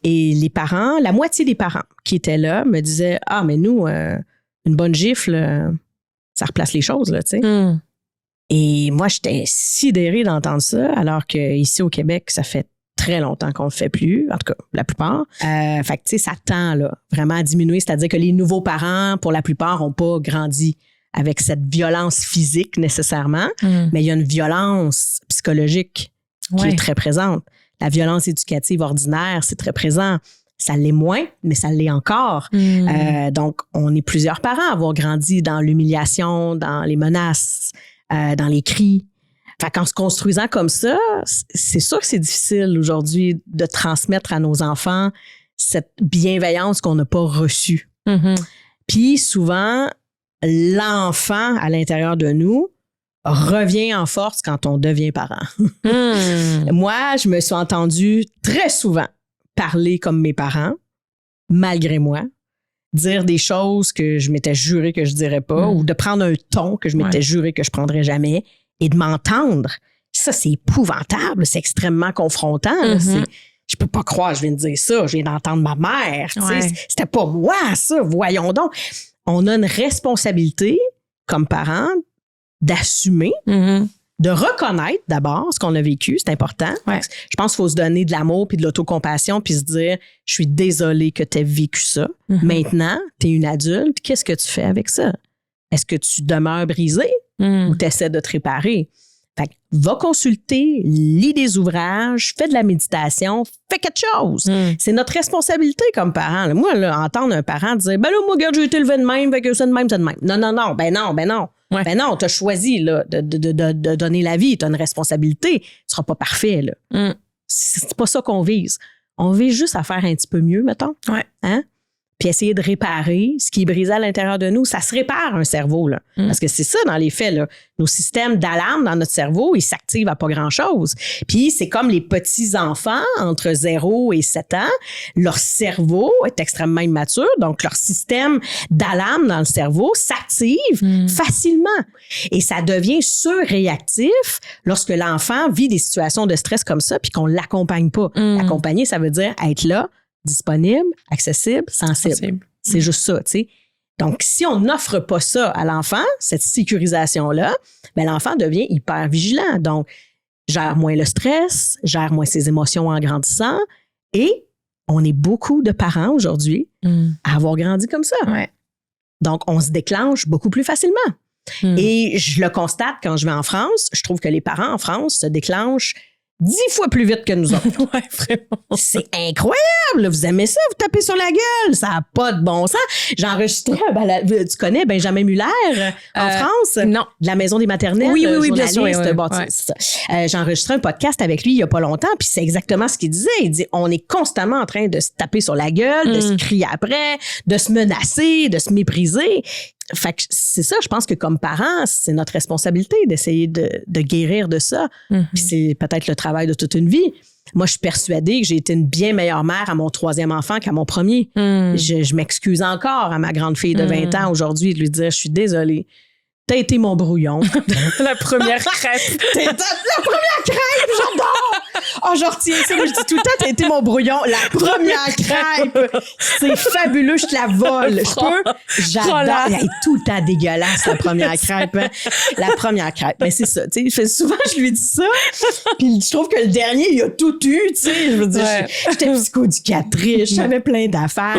et les parents, la moitié des parents qui étaient là me disaient « Ah, mais nous, une bonne gifle... ça replace les choses, là, tu sais. Et moi, j'étais sidérée d'entendre ça, alors qu'ici au Québec, ça fait très longtemps qu'on ne le fait plus, en tout cas, la plupart. Fait que, tu sais, ça tend, là, vraiment à diminuer. C'est-à-dire que les nouveaux parents, pour la plupart, n'ont pas grandi avec cette violence physique nécessairement, mais il y a une violence psychologique qui est très présente. La violence éducative ordinaire, c'est très présent. Ça l'est moins, mais ça l'est encore. Donc, on est plusieurs parents à avoir grandi dans l'humiliation, dans les menaces, dans les cris. Fait qu'en se construisant comme ça, c'est sûr que c'est difficile aujourd'hui de transmettre à nos enfants cette bienveillance qu'on n'a pas reçue. Puis souvent, l'enfant à l'intérieur de nous revient en force quand on devient parent. Moi, je me suis entendue très souvent parler comme mes parents, malgré moi, dire des choses que je m'étais juré que je dirais pas, ou de prendre un ton que je m'étais juré que je prendrais jamais, et de m'entendre. Ça, c'est épouvantable, c'est extrêmement confrontant. Je peux pas croire que je viens de dire ça, je viens d'entendre ma mère. C'était pas moi, ça, voyons donc. On a une responsabilité, comme parents, d'assumer, de reconnaître d'abord ce qu'on a vécu, c'est important. Je pense qu'il faut se donner de l'amour puis de l'autocompassion puis se dire, je suis désolée que tu aies vécu ça. Maintenant, tu es une adulte, qu'est-ce que tu fais avec ça? Est-ce que tu demeures brisé ou tu essaies de te réparer? Fait que va consulter, lis des ouvrages, fais de la méditation, fais quelque chose. C'est notre responsabilité comme parents. Là. Moi, là, entendre un parent dire, ben là, moi, regarde, j'ai été élevé de même, fait que c'est de même, c'est de même. Non, ben non. Ben non, tu as choisi là, de donner la vie, tu as une responsabilité. Tu ne seras pas parfait. Là. C'est pas ça qu'on vise. On vise juste à faire un petit peu mieux, mettons. Hein? Puis essayer de réparer ce qui est brisé à l'intérieur de nous. Ça se répare un cerveau, là. Parce que c'est ça, dans les faits, là. Nos systèmes d'alarme dans notre cerveau, ils s'activent à pas grand-chose. Puis c'est comme les petits-enfants entre 0 et 7 ans. Leur cerveau est extrêmement immature, donc leur système d'alarme dans le cerveau s'active facilement. Et ça devient surréactif lorsque l'enfant vit des situations de stress comme ça puis qu'on l'accompagne pas. Accompagner, ça veut dire être là, disponible, accessible, sensible. C'est juste ça, tu sais. Donc, si on n'offre pas ça à l'enfant, cette sécurisation-là, ben l'enfant devient hyper vigilant. Donc, gère moins le stress, gère moins ses émotions en grandissant et on est beaucoup de parents aujourd'hui à avoir grandi comme ça. Ouais. Donc, on se déclenche beaucoup plus facilement. Et je le constate quand je vais en France. Je trouve que les parents en France se déclenchent 10 fois plus vite que nous autres. Ouais, vraiment. C'est incroyable. Vous aimez ça, vous tapez sur la gueule. Ça n'a pas de bon sens. J'ai enregistré tu connais Benjamin Muller en France? Non. De la Maison des maternelles. Oui, bien sûr. journaliste, Ouais. bon, c'est ça. J'ai enregistré un podcast avec lui il y a pas longtemps, puis c'est exactement ce qu'il disait. Il dit, on est constamment en train de se taper sur la gueule, de se crier après, de se menacer, de se mépriser. Fait que c'est ça, je pense que comme parents, c'est notre responsabilité d'essayer de guérir de ça. Puis c'est peut-être le travail de toute une vie. Moi, je suis persuadée que j'ai été une bien meilleure mère à mon 3e enfant qu'à mon premier. Je m'excuse encore à ma grande fille de 20 ans aujourd'hui de lui dire, je suis désolée. T'as été mon brouillon. La première crêpe. La première crêpe, j'adore! Oh, je retiens ça. Moi, je dis tout le temps, t'as été mon brouillon. La première crêpe. C'est fabuleux, je te la vole. Je peux? J'adore. Elle est tout le temps dégueulasse, la première crêpe. Hein? La première crêpe. Mais c'est ça, tu sais. Souvent, je lui dis ça. Puis je trouve que le dernier, il a tout eu, tu sais. Je veux dire, j'étais psychoéducatrice, j'avais plein d'affaires.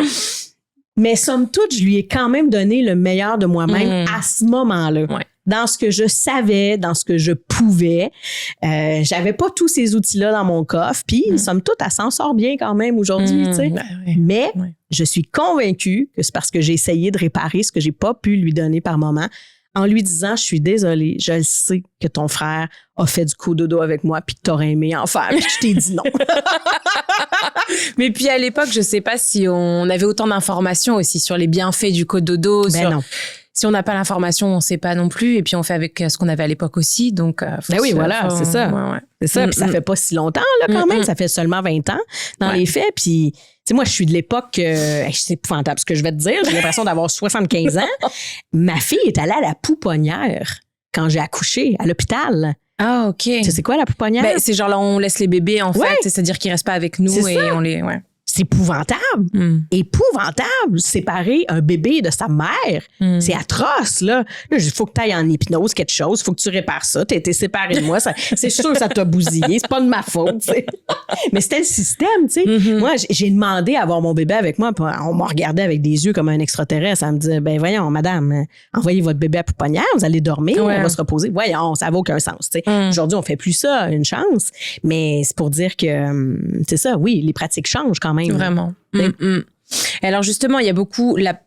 Mais somme toute, je lui ai quand même donné le meilleur de moi-même à ce moment-là. Ouais. Dans ce que je savais, dans ce que je pouvais. J'avais pas tous ces outils-là dans mon coffre. Puis, somme toute, elle s'en sort bien quand même aujourd'hui, tu sais. Ouais. Mais je suis convaincue que c'est parce que j'ai essayé de réparer ce que j'ai pas pu lui donner par moment. En lui disant, je suis désolée, je le sais que ton frère a fait du cododo avec moi puis que t'aurais aimé en faire. Puis je t'ai dit non. Mais puis à l'époque, je sais pas si on avait autant d'informations aussi sur les bienfaits du cododo. Non. Si on n'a pas l'information, on sait pas non plus. Et puis on fait avec ce qu'on avait à l'époque aussi. Donc, oui, voilà, c'est ça. Ouais. C'est ça. Puis ça fait pas si longtemps, là, quand même. Ça fait seulement 20 ans dans les faits. Puis, tu sais, moi, je suis de l'époque, c'est épouvantable ce que je vais te dire. J'ai l'impression d'avoir 75 ans. Ma fille est allée à la pouponnière quand j'ai accouché à l'hôpital. Ah, OK. Tu sais, c'est quoi la pouponnière? Ben, c'est genre là, on laisse les bébés, en fait. C'est-à-dire qu'ils restent pas avec nous c'est et ça. on les. Ouais. C'est épouvantable. Épouvantable. Séparer un bébé de sa mère. C'est atroce, là. Là, il faut que tu ailles en hypnose, quelque chose. Il faut que tu répares ça. Tu as été séparé de moi. C'est sûr que ça t'a bousillé. C'est pas de ma faute, tu sais. Mais c'était le système, tu sais. Moi, j'ai demandé à avoir mon bébé avec moi. Puis on m'a regardé avec des yeux comme un extraterrestre. Elle me dit, ben voyons, madame, envoyez votre bébé à pouponnière. Vous allez dormir. On va se reposer. Voyons, ça n'a aucun sens, tu sais. Aujourd'hui, on fait plus ça, une chance. Mais c'est pour dire que, c'est ça, oui, les pratiques changent quand même. Vraiment. Et alors justement, il y a beaucoup la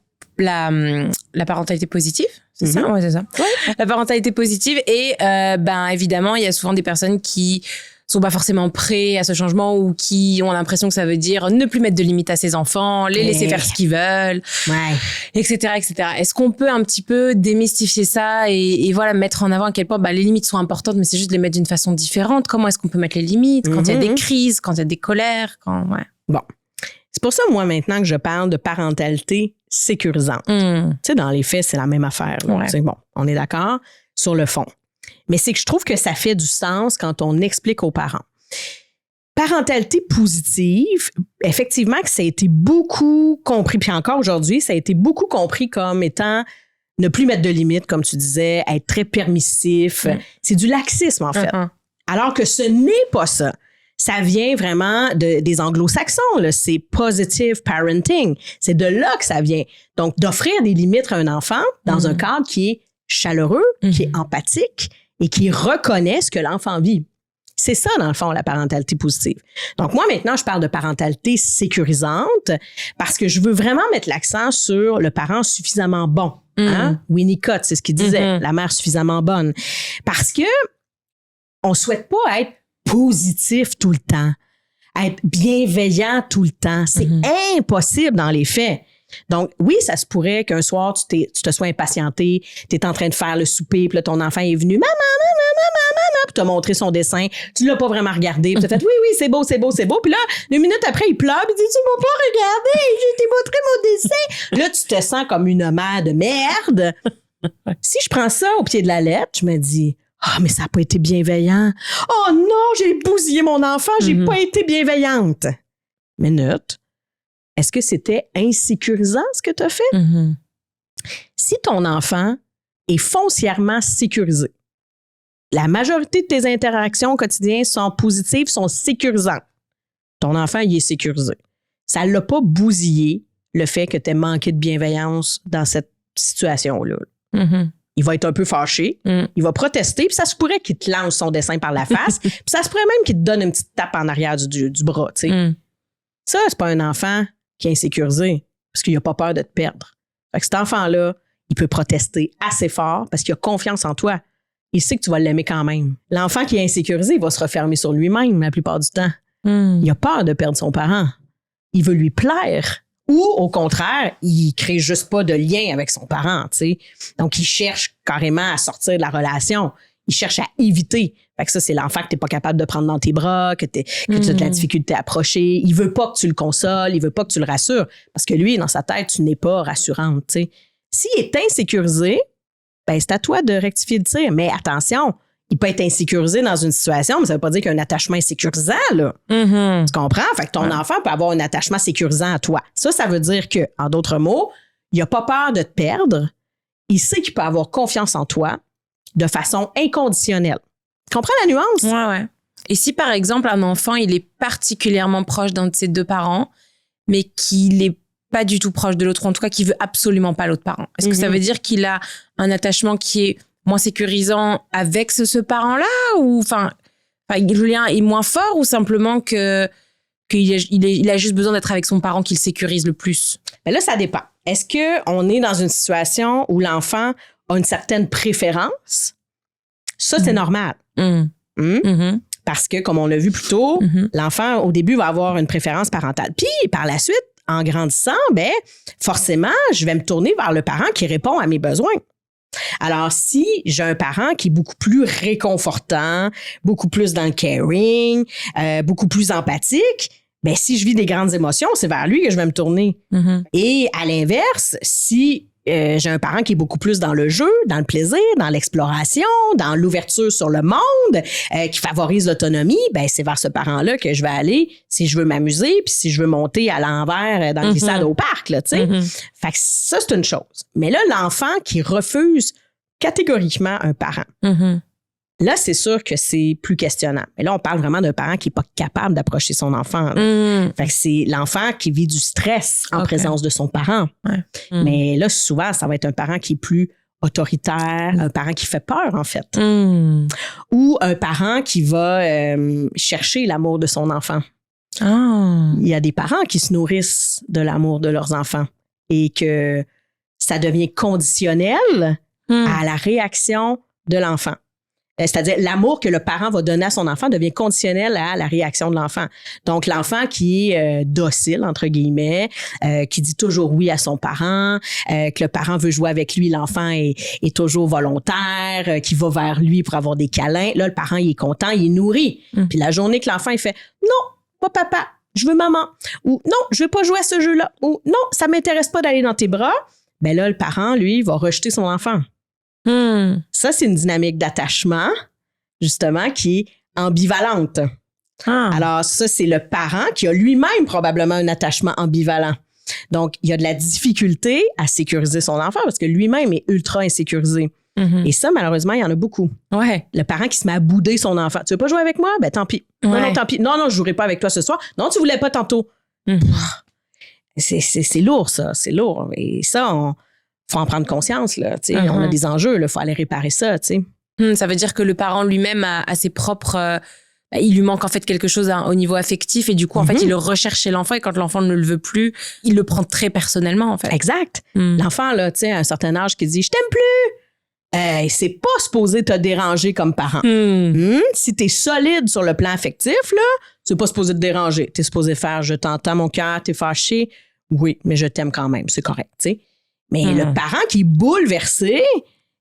parentalité positive, c'est ça? Ouais, c'est ça. Ouais. La parentalité positive et ben évidemment, il y a souvent des personnes qui sont pas forcément prêts à ce changement ou qui ont l'impression que ça veut dire ne plus mettre de limites à ses enfants, les laisser faire ce qu'ils veulent, etc., etc. Est-ce qu'on peut un petit peu démystifier ça et voilà, mettre en avant à quel point les limites sont importantes, mais c'est juste de les mettre d'une façon différente. Comment est-ce qu'on peut mettre les limites quand il y a des crises, quand il y a des colères, Bon. C'est pour ça, moi, maintenant que je parle de parentalité sécurisante. Tu sais, dans les faits, c'est la même affaire. Bon, on est d'accord sur le fond. Mais c'est que je trouve que ça fait du sens quand on explique aux parents. Parentalité positive, effectivement, que ça a été beaucoup compris, puis encore aujourd'hui, ça a été beaucoup compris comme étant ne plus mettre de limites, comme tu disais, être très permissif. C'est du laxisme, en fait. Alors que ce n'est pas ça. Ça vient vraiment des anglo-saxons, là. C'est positive parenting. C'est de là que ça vient. Donc, d'offrir des limites à un enfant dans un cadre qui est chaleureux, qui est empathique et qui reconnaît ce que l'enfant vit. C'est ça, dans le fond, la parentalité positive. Donc, moi, maintenant, je parle de parentalité sécurisante parce que je veux vraiment mettre l'accent sur le parent suffisamment bon. Hein? Winnicott, c'est ce qu'il disait, la mère suffisamment bonne. Parce que on souhaite pas être positif tout le temps, être bienveillant tout le temps. C'est impossible dans les faits. Donc, oui, ça se pourrait qu'un soir, tu te sois impatienté, tu es en train de faire le souper, puis là, ton enfant est venu, maman, puis t'as montré son dessin, tu l'as pas vraiment regardé, puis t'as fait, oui, c'est beau, puis là, 2 minutes après, il pleure, puis il dit, tu m'as pas regardé, j'ai montré mon dessin. Là, tu te sens comme une mère de merde. Si je prends ça au pied de la lettre, je me dis, mais ça n'a pas été bienveillant. Oh non, j'ai bousillé mon enfant, j'ai pas été bienveillante. Minute. Est-ce que c'était insécurisant ce que tu as fait? Si ton enfant est foncièrement sécurisé, la majorité de tes interactions quotidiennes sont positives, sont sécurisantes. Ton enfant, il est sécurisé. ça l'a pas bousillé le fait que tu aies manqué de bienveillance dans cette situation-là. Mhm. Il va être un peu fâché, il va protester, puis ça se pourrait qu'il te lance son dessin par la face, puis ça se pourrait même qu'il te donne une petite tape en arrière du bras, tu sais. Ça, c'est pas un enfant qui est insécurisé, parce qu'il a pas peur de te perdre. Fait que cet enfant-là, il peut protester assez fort parce qu'il a confiance en toi. Il sait que tu vas l'aimer quand même. L'enfant qui est insécurisé, il va se refermer sur lui-même la plupart du temps. Il a peur de perdre son parent. Il veut lui plaire. Ou, au contraire, il crée juste pas de lien avec son parent, tu sais. Donc, il cherche carrément à sortir de la relation. Il cherche à éviter. Fait que ça, c'est l'enfant que t'es pas capable de prendre dans tes bras, que tu as de la difficulté à approcher. Il veut pas que tu le consoles, il veut pas que tu le rassures. Parce que lui, dans sa tête, tu n'es pas rassurante, tu sais. S'il est insécurisé, ben, c'est à toi de rectifier le tir. Mais attention, il peut être insécurisé dans une situation, mais ça veut pas dire qu'il y a un attachement insécurisant, là. Tu comprends? Fait que ton enfant peut avoir un attachement sécurisant à toi. Ça veut dire que, en d'autres mots, il a pas peur de te perdre. Il sait qu'il peut avoir confiance en toi de façon inconditionnelle. Tu comprends la nuance? Ouais. Et si, par exemple, un enfant, il est particulièrement proche d'un de ses deux parents, mais qu'il est pas du tout proche de l'autre, ou en tout cas, qu'il veut absolument pas l'autre parent. Est-ce que ça veut dire qu'il a un attachement qui est moins sécurisant avec ce parent-là, ou enfin le lien est moins fort, ou simplement qu'il a juste besoin d'être avec son parent qu'il sécurise le plus? Mais là, ça dépend. Est-ce qu'on est dans une situation où l'enfant a une certaine préférence? Ça, c'est normal. Parce que, comme on l'a vu plus tôt, l'enfant, au début, va avoir une préférence parentale. Puis, par la suite, en grandissant, ben, forcément, je vais me tourner vers le parent qui répond à mes besoins. Alors, si j'ai un parent qui est beaucoup plus réconfortant, beaucoup plus dans le caring, beaucoup plus empathique, ben, si je vis des grandes émotions, c'est vers lui que je vais me tourner. Et à l'inverse, si j'ai un parent qui est beaucoup plus dans le jeu, dans le plaisir, dans l'exploration, dans l'ouverture sur le monde, qui favorise l'autonomie, ben c'est vers ce parent-là que je vais aller si je veux m'amuser, puis si je veux monter à l'envers dans le glissade au parc, là, tu sais. Fait que ça, c'est une chose. Mais là, l'enfant qui refuse catégoriquement un parent, là, c'est sûr que c'est plus questionnant. Mais là, on parle vraiment d'un parent qui n'est pas capable d'approcher son enfant. Fait que c'est l'enfant qui vit du stress en présence de son parent. Mais là, souvent, ça va être un parent qui est plus autoritaire, un parent qui fait peur, en fait. Ou un parent qui va chercher l'amour de son enfant. Il y a des parents qui se nourrissent de l'amour de leurs enfants et que ça devient conditionnel à la réaction de l'enfant. C'est-à-dire, l'amour que le parent va donner à son enfant devient conditionnel à la réaction de l'enfant. Donc, l'enfant qui est docile, entre guillemets, qui dit toujours oui à son parent, que le parent veut jouer avec lui, l'enfant est toujours volontaire, qui va vers lui pour avoir des câlins. Là, le parent, il est content, il est nourri. Puis la journée que l'enfant, il fait « Non, pas papa, je veux maman. » Ou « Non, je veux pas jouer à ce jeu-là. » Ou « Non, ça m'intéresse pas d'aller dans tes bras. » Ben là, le parent, lui, va rejeter son enfant. Ça, c'est une dynamique d'attachement, justement, qui est ambivalente. Alors, ça, c'est le parent qui a lui-même probablement un attachement ambivalent. Donc, il y a de la difficulté à sécuriser son enfant parce que lui-même est ultra insécurisé. Et ça, malheureusement, il y en a beaucoup. Le parent qui se met à bouder son enfant. Tu veux pas jouer avec moi? Ben, tant pis. Non, tant pis. Non, je jouerai pas avec toi ce soir. Non, tu voulais pas tantôt. C'est lourd, ça. C'est lourd. Et ça, faut en prendre conscience, là. On a des enjeux, il faut aller réparer ça, tu sais. Ça veut dire que le parent lui-même a ses propres... il lui manque en fait quelque chose au niveau affectif et du coup, en fait, il le recherche chez l'enfant et quand l'enfant ne le veut plus, il le prend très personnellement, en fait. Exact. L'enfant, là, tu sais, à un certain âge qui dit « Je t'aime plus! » C'est pas supposé te déranger comme parent. Si t'es solide sur le plan affectif, là, c'est pas supposé te déranger. T'es supposé faire « Je t'entends, mon cœur, t'es fâché. Oui, mais je t'aime quand même. » C'est correct, tu sais. Mais le parent qui est bouleversé,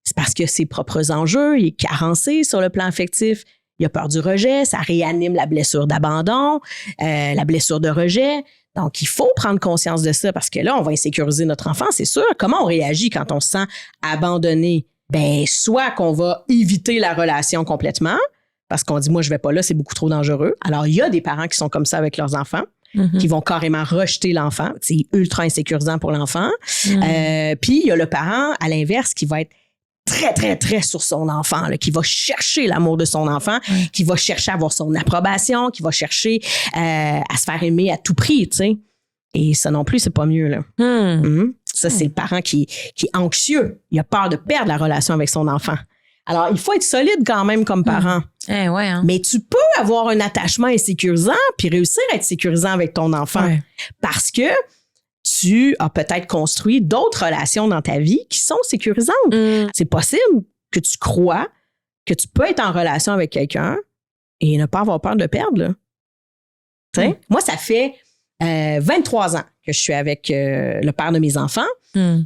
c'est parce que ses propres enjeux, il est carencé sur le plan affectif. Il a peur du rejet, ça réanime la blessure d'abandon, la blessure de rejet. Donc, il faut prendre conscience de ça parce que là, on va insécuriser notre enfant, c'est sûr. Comment on réagit quand on se sent abandonné? Ben, soit qu'on va éviter la relation complètement parce qu'on dit, moi, je vais pas là, c'est beaucoup trop dangereux. Alors, il y a des parents qui sont comme ça avec leurs enfants. Qui vont carrément rejeter l'enfant. C'est ultra insécurisant pour l'enfant. Puis, il y a le parent, à l'inverse, qui va être très, très, très sur son enfant, là, qui va chercher l'amour de son enfant, qui va chercher à avoir son approbation, qui va chercher à se faire aimer à tout prix, tu sais. Et ça non plus, c'est pas mieux, là. Ça, c'est le parent qui est anxieux. Il a peur de perdre la relation avec son enfant. Alors, il faut être solide quand même comme parent. Ouais, hein. Mais tu peux avoir un attachement insécurisant puis réussir à être sécurisant avec ton enfant. Ouais. Parce que tu as peut-être construit d'autres relations dans ta vie qui sont sécurisantes. C'est possible que tu crois que tu peux être en relation avec quelqu'un et ne pas avoir peur de le perdre, là. Moi, ça fait 23 ans que je suis avec le père de mes enfants.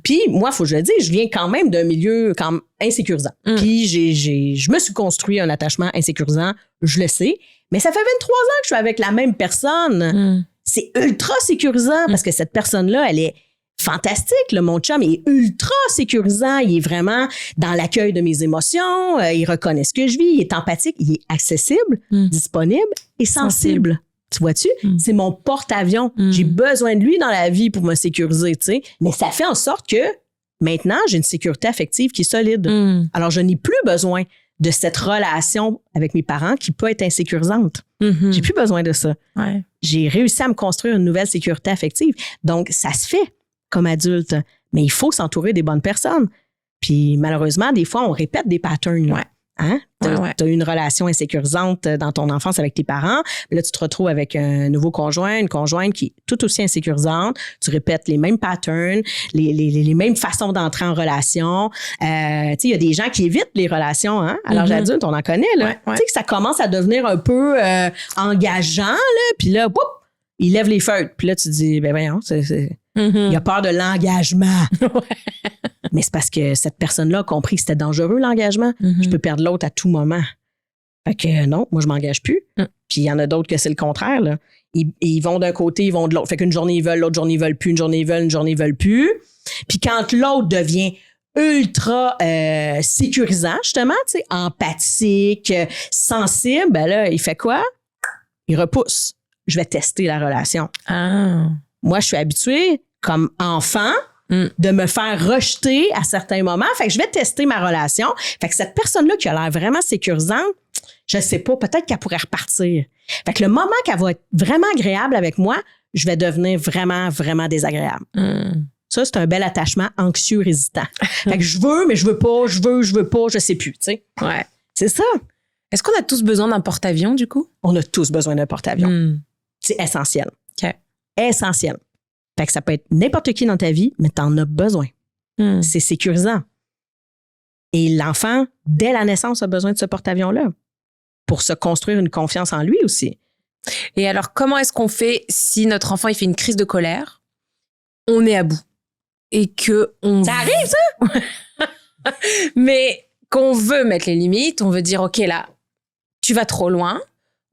Puis moi, il faut que je le dise, je viens quand même d'un milieu quand même insécurisant. Puis je me suis construit un attachement insécurisant, je le sais. Mais ça fait 23 ans que je suis avec la même personne. C'est ultra sécurisant parce que cette personne-là, elle est fantastique. Là. Mon chum est ultra sécurisant. Il est vraiment dans l'accueil de mes émotions. Il reconnaît ce que je vis. Il est empathique. Il est accessible, disponible et sensible. Tu vois-tu? C'est mon porte-avions. J'ai besoin de lui dans la vie pour me sécuriser, tu sais. Mais ça fait en sorte que maintenant, j'ai une sécurité affective qui est solide. Alors, je n'ai plus besoin de cette relation avec mes parents qui peut être insécurisante. J'ai plus besoin de ça. Ouais. J'ai réussi à me construire une nouvelle sécurité affective. Donc, ça se fait comme adulte. Mais il faut s'entourer des bonnes personnes. Puis, malheureusement, des fois, on répète des patterns. Ouais. Hein? T'as eu une relation insécurisante dans ton enfance avec tes parents. Là, tu te retrouves avec un nouveau conjoint, une conjointe qui est tout aussi insécurisante. Tu répètes les mêmes patterns, les mêmes façons d'entrer en relation. Tu sais, il y a des gens qui évitent les relations, hein? À l'âge adulte, on en connaît, là. Tu sais, que ça commence à devenir un peu engageant, là. Puis là, boum, il lève les feutres. Puis là, tu te dis, ben voyons, il a peur de l'engagement. Mais c'est parce que cette personne-là a compris que c'était dangereux, l'engagement. Je peux perdre l'autre à tout moment. Fait que non, moi, je m'engage plus. Puis il y en a d'autres que c'est le contraire, là. Ils vont d'un côté, ils vont de l'autre. Fait qu'une journée, ils veulent, l'autre journée, ils veulent plus. Une journée, ils veulent, une journée, ils veulent plus. Puis quand l'autre devient ultra sécurisant, justement, tu sais, empathique, sensible, ben là, il fait quoi? Il repousse. Je vais tester la relation. Moi, je suis habituée, comme enfant, de me faire rejeter à certains moments. Fait que je vais tester ma relation. Fait que cette personne-là qui a l'air vraiment sécurisante, je sais pas, peut-être qu'elle pourrait repartir. Fait que le moment qu'elle va être vraiment agréable avec moi, je vais devenir vraiment, vraiment désagréable. Ça, c'est un bel attachement anxieux résistant. Fait que je veux, mais je veux pas, je veux pas, je sais plus, tu sais. Ouais. C'est ça. Est-ce qu'on a tous besoin d'un porte-avions, du coup? On a tous besoin d'un porte-avions. C'est essentiel. OK. Essentiel. Fait que ça peut être n'importe qui dans ta vie, mais t'en as besoin. C'est sécurisant. Et l'enfant, dès la naissance, a besoin de ce porte-avions-là pour se construire une confiance en lui aussi. Et alors, comment est-ce qu'on fait si notre enfant il fait une crise de colère, on est à bout et que on... Ça arrive, ça? Mais qu'on veut mettre les limites, on veut dire, OK, là, tu vas trop loin,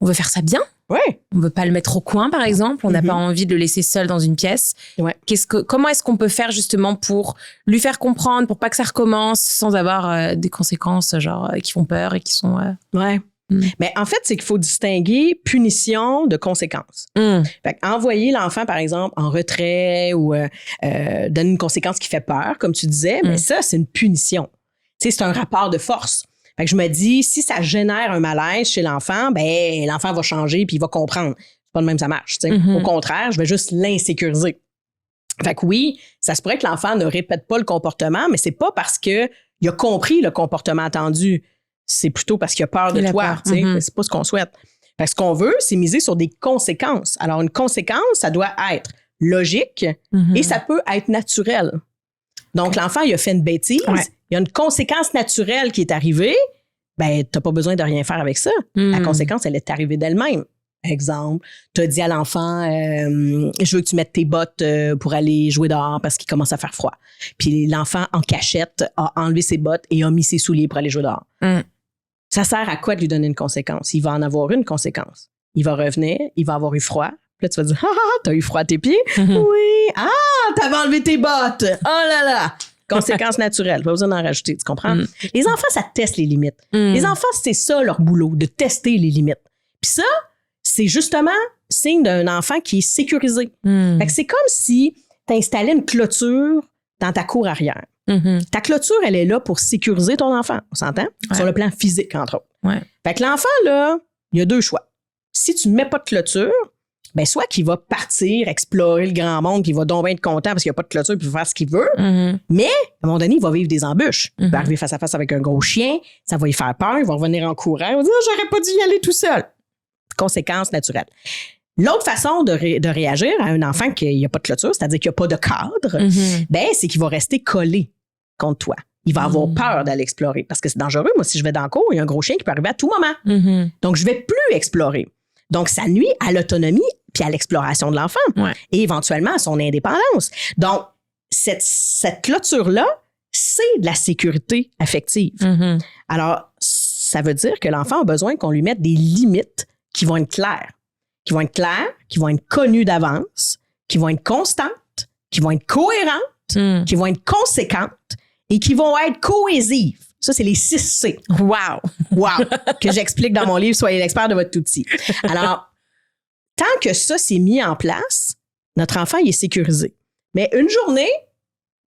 on veut faire ça bien. Ouais. On veut pas le mettre au coin, par exemple. On n'a pas envie de le laisser seul dans une pièce. Ouais. Comment est-ce qu'on peut faire justement pour lui faire comprendre, pour pas que ça recommence sans avoir des conséquences genre qui font peur et qui sont... Ouais. Mais en fait, c'est qu'il faut distinguer punition de conséquences. Fait envoyer l'enfant, par exemple, en retrait ou donner une conséquence qui fait peur, comme tu disais, mais ça, c'est une punition. Tu sais, c'est un rapport de force. Fait que je me dis, si ça génère un malaise chez l'enfant, ben l'enfant va changer puis il va comprendre. C'est pas de même ça marche. Au contraire, je vais juste l'insécuriser. Fait que oui, ça se pourrait que l'enfant ne répète pas le comportement, mais c'est pas parce que il a compris le comportement attendu. C'est plutôt parce qu'il a peur de toi. C'est pas ce qu'on souhaite. Fait que ce qu'on veut, c'est miser sur des conséquences. Alors, une conséquence, ça doit être logique et ça peut être naturel. Donc, l'enfant, il a fait une bêtise. Il y a une conséquence naturelle qui est arrivée. Ben, t'as pas besoin de rien faire avec ça. La conséquence, elle est arrivée d'elle-même. Exemple, t'as dit à l'enfant, je veux que tu mettes tes bottes pour aller jouer dehors parce qu'il commence à faire froid. Puis l'enfant, en cachette, a enlevé ses bottes et a mis ses souliers pour aller jouer dehors. Ça sert à quoi de lui donner une conséquence? Il va en avoir une conséquence. Il va revenir, il va avoir eu froid. Puis là, tu vas dire, t'as eu froid à tes pieds? Oui. Ah, t'avais enlevé tes bottes. Oh là là. Conséquence naturelle. Pas besoin d'en rajouter, tu comprends? Les enfants, ça teste les limites. Les enfants, c'est ça leur boulot, de tester les limites. Puis ça, c'est justement signe d'un enfant qui est sécurisé. Fait que c'est comme si tu installais une clôture dans ta cour arrière. Ta clôture, elle est là pour sécuriser ton enfant. On s'entend? Sur le plan physique, entre autres. Fait que l'enfant, là, il y a deux choix. Si tu ne mets pas de clôture, ben soit qu'il va partir, explorer le grand monde, puis il va donc bien être content parce qu'il n'y a pas de clôture, puis il va faire ce qu'il veut. Mais, à un moment donné, il va vivre des embûches. Il va arriver face à face avec un gros chien, ça va lui faire peur, il va revenir en courant, il va dire « J'aurais pas dû y aller tout seul ». Conséquence naturelle. L'autre façon de réagir à un enfant qui n'a pas de clôture, c'est-à-dire qu'il n'y a pas de cadre, ben c'est qu'il va rester collé contre toi. Il va avoir peur d'aller explorer parce que c'est dangereux. Moi, si je vais dans le cours, il y a un gros chien qui peut arriver à tout moment. Donc, je vais plus explorer. Donc, ça nuit à l'autonomie puis à l'exploration de l'enfant et éventuellement à son indépendance. Donc, cette clôture-là, c'est de la sécurité affective. Alors, ça veut dire que l'enfant a besoin qu'on lui mette des limites qui vont être claires, qui vont être connues d'avance, qui vont être constantes, qui vont être cohérentes, qui vont être conséquentes et qui vont être cohésives. Ça, c'est les 6 C. Wow! Que j'explique dans mon livre « Soyez l'expert de votre tout petit ». Alors, tant que ça s'est mis en place, notre enfant, il est sécurisé. Mais une journée,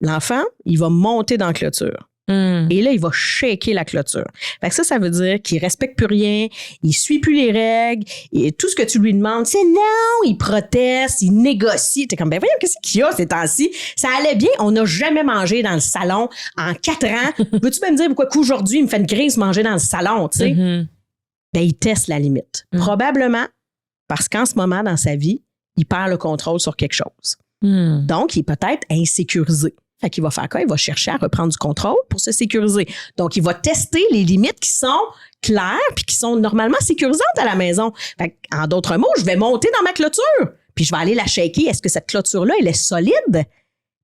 l'enfant, il va monter dans la clôture. Et là, il va shaker la clôture. Fait que ça veut dire qu'il respecte plus rien, il suit plus les règles, et tout ce que tu lui demandes, c'est non, il proteste, il négocie. T'es comme, ben voyons, qu'est-ce qu'il y a ces temps-ci? Ça allait bien, on n'a jamais mangé dans le salon en 4 ans. Veux-tu me dire pourquoi qu'aujourd'hui, il me fait une crise manger dans le salon, tu sais? Ben, il teste la limite. Probablement parce qu'en ce moment, dans sa vie, il perd le contrôle sur quelque chose. Donc, il est peut-être insécurisé. Fait qu'il va faire quoi? Il va chercher à reprendre du contrôle pour se sécuriser. Donc, il va tester les limites qui sont claires puis qui sont normalement sécurisantes à la maison. Fait en d'autres mots, je vais monter dans ma clôture puis je vais aller la shaker. Est-ce que cette clôture-là, elle est solide?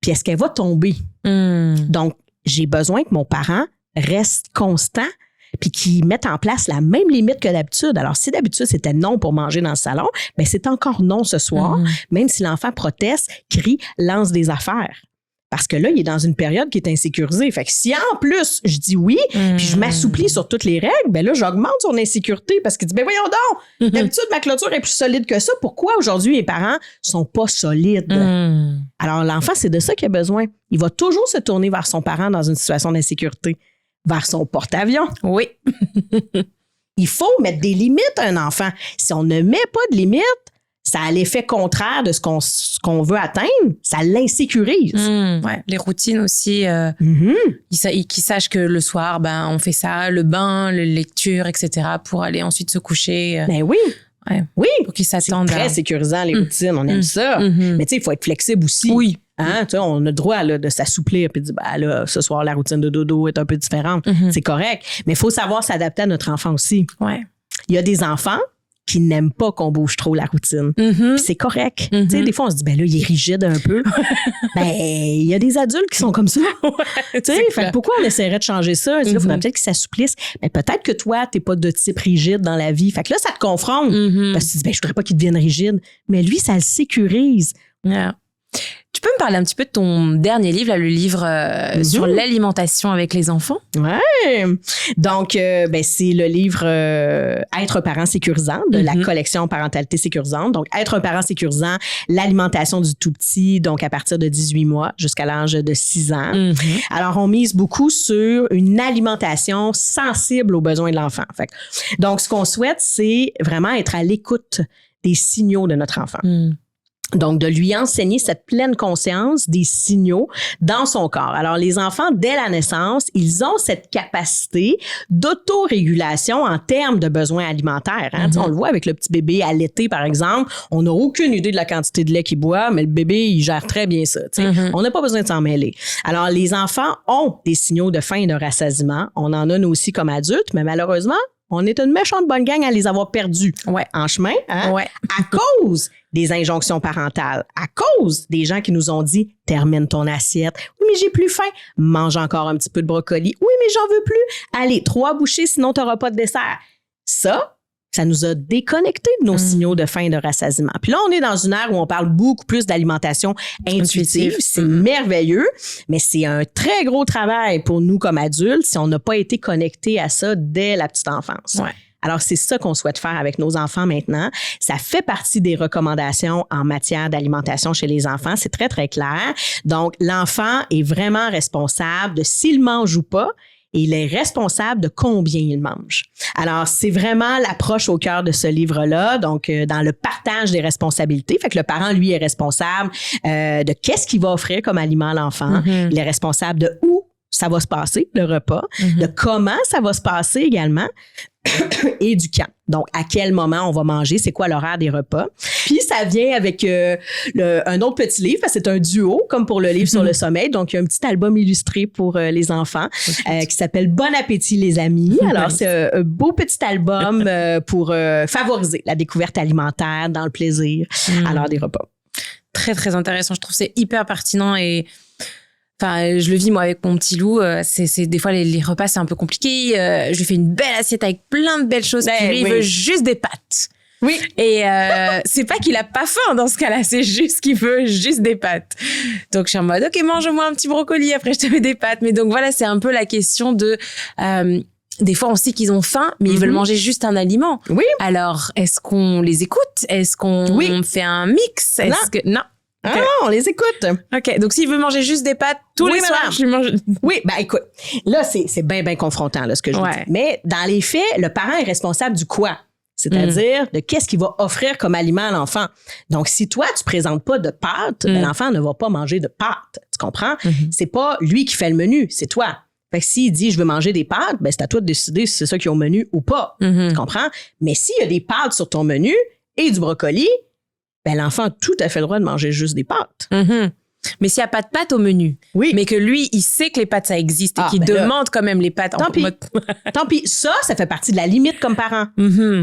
Puis est-ce qu'elle va tomber? Donc, j'ai besoin que mon parent reste constant puis qu'il mette en place la même limite que d'habitude. Alors, si d'habitude, c'était non pour manger dans le salon, bien, c'est encore non ce soir, même si l'enfant proteste, crie, lance des affaires. Parce que là, il est dans une période qui est insécurisée. Fait que si en plus, je dis oui, puis je m'assouplis sur toutes les règles, ben là, j'augmente son insécurité parce qu'il dit, ben voyons donc, d'habitude, ma clôture est plus solide que ça. Pourquoi aujourd'hui, mes parents sont pas solides? Alors, l'enfant, c'est de ça qu'il a besoin. Il va toujours se tourner vers son parent dans une situation d'insécurité, vers son porte-avions. Oui. Il faut mettre des limites à un enfant. Si on ne met pas de limites, ça a l'effet contraire de ce qu'on veut atteindre. Ça l'insécurise. Ouais, les routines aussi. Qu'ils sachent que le soir, ben, on fait ça, le bain, la lecture, etc. pour aller ensuite se coucher. Ben oui. Ouais. Oui. Pour qu'ils s'attendent. C'est très sécurisant, les routines. On aime ça. Mais tu sais, il faut être flexible aussi. Oui. Hein, tu sais, on a le droit là, de s'assouplir et de dire, ben, là, ce soir, la routine de dodo est un peu différente. C'est correct. Mais il faut savoir s'adapter à notre enfant aussi. Ouais. Il y a des enfants qui n'aiment pas qu'on bouge trop la routine. Puis c'est correct. Tu sais, des fois, on se dit, ben là, il est rigide un peu. Ben, il y a des adultes qui sont comme ça. Tu sais, fait que pourquoi on essaierait de changer ça? Il faudrait peut-être qu'ils s'assouplissent. Mais peut-être que toi, t'es pas de type rigide dans la vie. Fait que là, ça te confronte. Parce que tu dis, ben, je voudrais pas qu'il devienne rigide. Mais lui, ça le sécurise. Yeah. Tu peux me parler un petit peu de ton dernier livre, là, le livre sur l'alimentation avec les enfants? Ouais. Donc, ben, c'est le livre Être un parent sécurisant de la collection Parentalité sécurisante. Donc, Être un parent sécurisant, l'alimentation du tout petit, donc à partir de 18 mois jusqu'à l'âge de 6 ans. Alors, on mise beaucoup sur une alimentation sensible aux besoins de l'enfant. Fait que, donc, ce qu'on souhaite, c'est vraiment être à l'écoute des signaux de notre enfant. Donc, de lui enseigner cette pleine conscience des signaux dans son corps. Alors, les enfants, dès la naissance, ils ont cette capacité d'autorégulation en termes de besoins alimentaires. Hein? On le voit avec le petit bébé allaité, par exemple. On n'a aucune idée de la quantité de lait qu'il boit, mais le bébé, il gère très bien ça. On n'a pas besoin de s'en mêler. Alors, les enfants ont des signaux de faim et de rassasiement. On en a nous aussi comme adultes, mais malheureusement, on est une méchante bonne gang à les avoir perdus en chemin, hein? À cause des injonctions parentales, à cause des gens qui nous ont dit « termine ton assiette »,« oui, mais j'ai plus faim »,« mange encore un petit peu de brocoli »,« oui, mais j'en veux plus »,« allez, 3 bouchées, sinon tu n'auras pas de dessert ». Ça nous a déconnectés de nos signaux de faim et de rassasiement. Puis là, on est dans une ère où on parle beaucoup plus d'alimentation intuitive. C'est merveilleux, mais c'est un très gros travail pour nous comme adultes si on n'a pas été connecté à ça dès la petite enfance. Alors, c'est ça qu'on souhaite faire avec nos enfants maintenant. Ça fait partie des recommandations en matière d'alimentation chez les enfants. C'est très, très clair. Donc, l'enfant est vraiment responsable de s'il mange ou pas et il est responsable de combien il mange. Alors, c'est vraiment l'approche au cœur de ce livre-là, donc dans le partage des responsabilités. Fait que le parent, lui, est responsable de qu'est-ce qu'il va offrir comme aliment à l'enfant. Il est responsable de où ça va se passer, le repas, de comment ça va se passer également, et du quand. Donc, à quel moment on va manger, c'est quoi l'horaire des repas. Puis, ça vient avec un autre petit livre, c'est un duo, comme pour le livre sur le sommeil. Donc, il y a un petit album illustré pour les enfants qui s'appelle Bon appétit, les amis. Alors, c'est un beau petit album pour favoriser la découverte alimentaire dans le plaisir à l'heure des repas. Très, très intéressant. Je trouve que c'est hyper pertinent et... Enfin, je le vis, moi, avec mon petit loup. C'est des fois, les repas, c'est un peu compliqué. Je lui fais une belle assiette avec plein de belles choses. Puis lui, il veut juste des pâtes. Oui. Et c'est pas qu'il a pas faim dans ce cas-là. C'est juste qu'il veut juste des pâtes. Donc, je suis en mode, OK, mange-moi un petit brocoli. Après, je te mets des pâtes. Mais donc, voilà, c'est un peu la question de... des fois, on sait qu'ils ont faim, mais ils veulent manger juste un aliment. Oui. Alors, est-ce qu'on les écoute? Est-ce qu'on fait un mix? Non. Okay. Ah, on les écoute. OK. Donc, s'il veut manger juste des pâtes tous les soirs, je lui mange... Oui, ben écoute, là, c'est bien confrontant, là, ce que je vous dis. Mais dans les faits, le parent est responsable du quoi? C'est-à-dire de qu'est-ce qu'il va offrir comme aliment à l'enfant. Donc, si toi, tu présentes pas de pâtes, ben, l'enfant ne va pas manger de pâtes. Tu comprends? C'est pas lui qui fait le menu, c'est toi. Fait que s'il dit, je veux manger des pâtes, ben c'est à toi de décider si c'est ça qui est au menu ou pas. Tu comprends? Mais s'il y a des pâtes sur ton menu et du brocoli, ben l'enfant a tout à fait le droit de manger juste des pâtes. Mais s'il n'y a pas de pâtes au menu, mais que lui, il sait que les pâtes, ça existe et qu'il demande quand même les pâtes. Tant pis. Ça fait partie de la limite comme parent.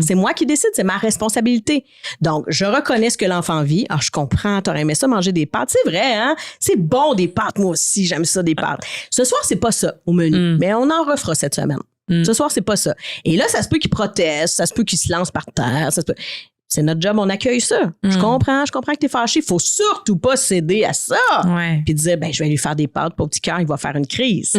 C'est moi qui décide, c'est ma responsabilité. Donc, je reconnais ce que l'enfant vit. Ah, je comprends, t'aurais aimé ça manger des pâtes. C'est vrai, hein? C'est bon des pâtes, moi aussi, j'aime ça des pâtes. Ce soir, c'est pas ça au menu, mais on en refera cette semaine. Ce soir, c'est pas ça. Et là, ça se peut qu'il proteste, ça se peut qu'il se lance par terre, ça se peut... C'est notre job, on accueille ça. Je comprends que t'es fâché. Faut surtout pas céder à ça. Puis dire, ben, je vais lui faire des pâtes pour petit cœur, il va faire une crise.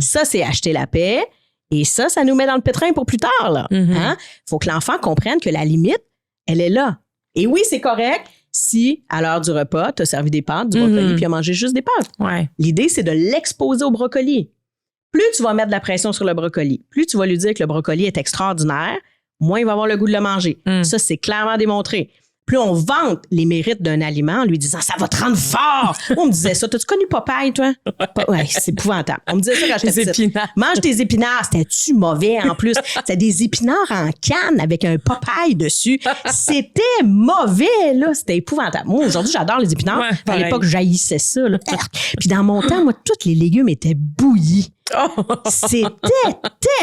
Ça, c'est acheter la paix. Et ça nous met dans le pétrin pour plus tard, là. Hein? Faut que l'enfant comprenne que la limite, elle est là. Et oui, c'est correct si, à l'heure du repas, t'as servi des pâtes, du brocoli, puis a mangé juste des pâtes. L'idée, c'est de l'exposer au brocoli. Plus tu vas mettre de la pression sur le brocoli, plus tu vas lui dire que le brocoli est extraordinaire, moins il va avoir le goût de le manger. Ça, c'est clairement démontré. Plus on vante les mérites d'un aliment en lui disant « ça va te rendre fort ». On me disait ça. T'as-tu connu Popeye, toi? Ouais, c'est épouvantable. On me disait ça quand j'étais petite. Mange tes épinards. C'était-tu mauvais en plus? C'était des épinards en canne avec un Popeye dessus. C'était mauvais, là. C'était épouvantable. Moi, aujourd'hui, j'adore les épinards. À l'époque, j'haïssais ça, là. Puis dans mon temps, moi, tous les légumes étaient bouillis. C'était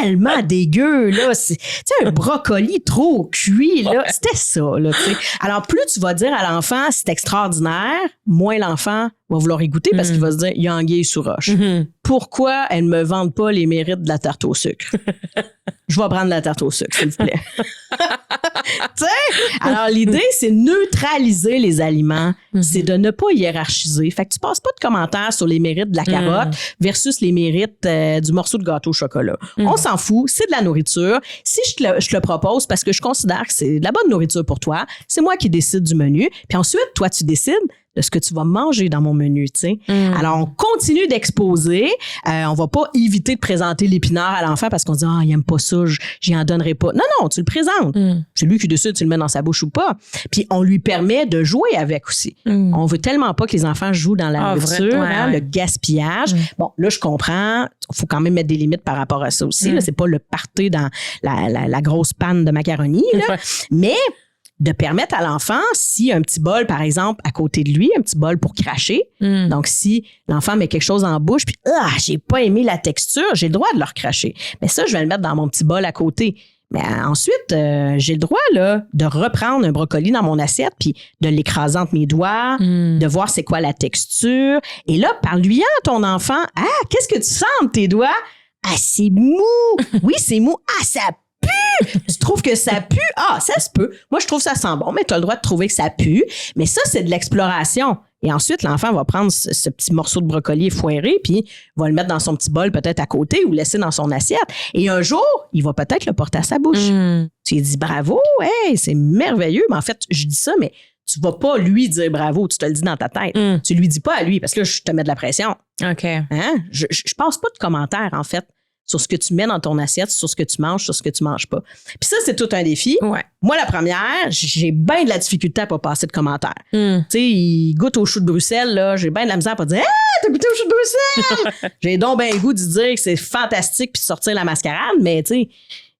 tellement dégueu, là. Tu sais, un brocoli trop cuit, là. C'était ça, là, tu sais. Alors, plus tu vas dire à l'enfant, c'est extraordinaire, moins l'enfant va vouloir y goûter parce qu'il va se dire, il y a anguille sous roche. Pourquoi elle ne me vend pas les mérites de la tarte au sucre? Je vais prendre la tarte au sucre, s'il vous plaît. Tu sais? Alors, l'idée, c'est neutraliser les aliments. C'est de ne pas hiérarchiser. Fait que tu passes pas de commentaires sur les mérites de la carotte versus les mérites du morceau de gâteau au chocolat. On s'en fout. C'est de la nourriture. Si je te le propose parce que je considère que c'est de la bonne nourriture pour toi, c'est moi qui décide du menu. Puis ensuite, toi, tu décides de ce que tu vas manger dans mon menu, tu sais. Alors, on continue d'exposer. On va pas éviter de présenter l'épinard à l'enfant parce qu'on dit, il aime pas ça, j'y en donnerai pas. Non, tu le présentes. C'est lui qui décide si tu le mets dans sa bouche ou pas. Puis, on lui permet de jouer avec aussi. On veut tellement pas que les enfants jouent dans la nourriture, le gaspillage. Bon, là, je comprends. Faut quand même mettre des limites par rapport à ça aussi. Là, c'est pas le party dans la grosse panne de macaroni, là. Mais de permettre à l'enfant, si un petit bol, par exemple, à côté de lui, un petit bol pour cracher. Donc, si l'enfant met quelque chose en bouche, puis j'ai pas aimé la texture, j'ai le droit de le recracher. Mais ça, je vais le mettre dans mon petit bol à côté. Mais ensuite, j'ai le droit là de reprendre un brocoli dans mon assiette, puis de l'écraser entre mes doigts, de voir c'est quoi la texture. Et là, parle-lui à ton enfant, qu'est-ce que tu sens entre tes doigts? C'est mou! Oui, c'est mou. Ça pue! Tu trouves que ça pue? Ça se peut. Moi, je trouve que ça sent bon, mais tu as le droit de trouver que ça pue. Mais ça, c'est de l'exploration. Et ensuite, l'enfant va prendre ce petit morceau de brocoli foiré, puis va le mettre dans son petit bol peut-être à côté ou laisser dans son assiette. Et un jour, il va peut-être le porter à sa bouche. Tu lui dis bravo, c'est merveilleux. Mais en fait, je dis ça, mais tu vas pas lui dire bravo, tu te le dis dans ta tête. Tu lui dis pas à lui, parce que là, je te mets de la pression. OK. Hein? Je passe pas de commentaires, en fait, sur ce que tu mets dans ton assiette, sur ce que tu manges, sur ce que tu manges pas. Puis ça, c'est tout un défi. Ouais. Moi, la première, j'ai bien de la difficulté à pas passer de commentaires. Tu sais, il goûte au chou de Bruxelles, là, j'ai bien de la misère à pas dire « Ah, t'as goûté au chou de Bruxelles! » J'ai donc bien le goût de dire que c'est fantastique puis de sortir la mascarade, mais tu sais,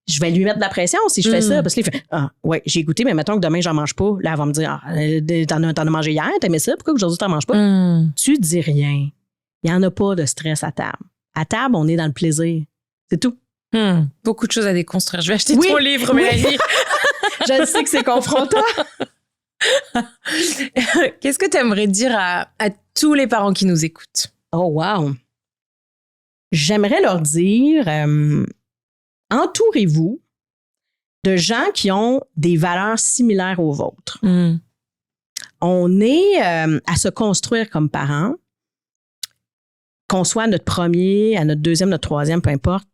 je vais lui mettre de la pression si je fais ça. Parce qu'il fait « Ah, ouais, j'ai goûté, mais mettons que demain, j'en mange pas. » Là, elle va me dire « Ah, t'en as mangé hier, t'aimais ça, pourquoi aujourd'hui, t'en manges pas? » Tu dis rien. Il n'y en a pas de stress à table. À table, on est dans le plaisir. C'est tout. Beaucoup de choses à déconstruire. Je vais acheter ton livre, Mélanie. Je sais que c'est confrontant. Qu'est-ce que tu aimerais dire à tous les parents qui nous écoutent? Oh, wow. J'aimerais leur dire, entourez-vous de gens qui ont des valeurs similaires aux vôtres. On est à se construire comme parents, qu'on soit à notre premier, à notre deuxième, notre troisième, peu importe,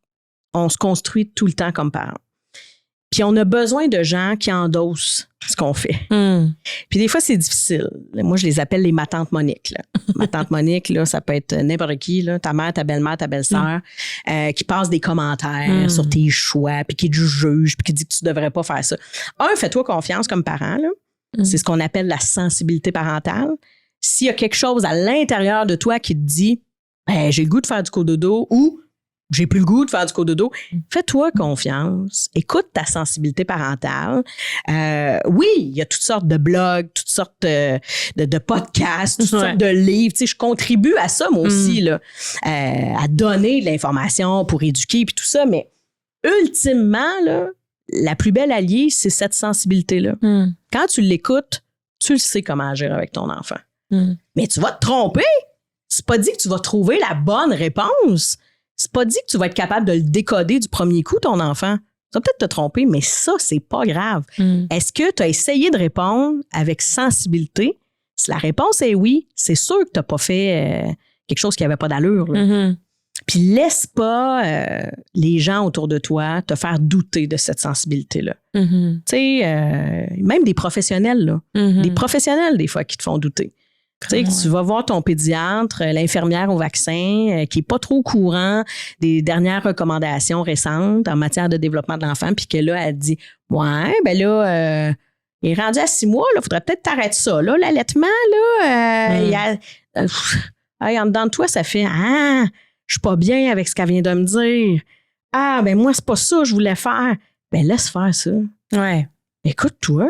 on se construit tout le temps comme parents. Puis on a besoin de gens qui endossent ce qu'on fait. Puis des fois, c'est difficile. Moi, je les appelle les ma tante Monique. Là. Ma tante Monique, là, ça peut être n'importe qui, là, ta mère, ta belle-mère, ta belle-sœur, qui passe des commentaires sur tes choix, puis qui te juge, puis qui dit que tu devrais pas faire ça. Fais-toi confiance comme parent. Là. C'est ce qu'on appelle la sensibilité parentale. S'il y a quelque chose à l'intérieur de toi qui te dit « j'ai le goût de faire du cododo » ou « j'ai plus le goût de faire du cododo », fais-toi confiance. Écoute ta sensibilité parentale. Oui, il y a toutes sortes de blogs, toutes sortes de podcasts, toutes sortes de livres. Tu sais, je contribue à ça, moi aussi, là, à donner de l'information pour éduquer puis tout ça. Mais ultimement, là, la plus belle alliée, c'est cette sensibilité-là. Quand tu l'écoutes, tu le sais comment agir avec ton enfant. Mais tu vas te tromper. C'est pas dit que tu vas trouver la bonne réponse. C'est pas dit que tu vas être capable de le décoder du premier coup, ton enfant. Tu vas peut-être te tromper, mais ça, c'est pas grave. Est-ce que tu as essayé de répondre avec sensibilité? Si la réponse est oui, c'est sûr que tu n'as pas fait quelque chose qui n'avait pas d'allure. Puis laisse pas les gens autour de toi te faire douter de cette sensibilité-là. Tu sais, même des professionnels, là. Des professionnels, des fois, qui te font douter. Tu sais, que tu vas voir ton pédiatre, l'infirmière au vaccin, qui est pas trop au courant des dernières recommandations récentes en matière de développement de l'enfant, puis que là, elle dit « Ouais, ben là, il est rendu à 6 mois, là, faudrait peut-être t'arrêter ça. Là, l'allaitement, là, il y a... en dedans de toi, ça fait « Ah, je suis pas bien avec ce qu'elle vient de me dire. Ah, ben moi, c'est pas ça que je voulais faire. » Ben laisse faire ça. Ouais. Écoute-toi.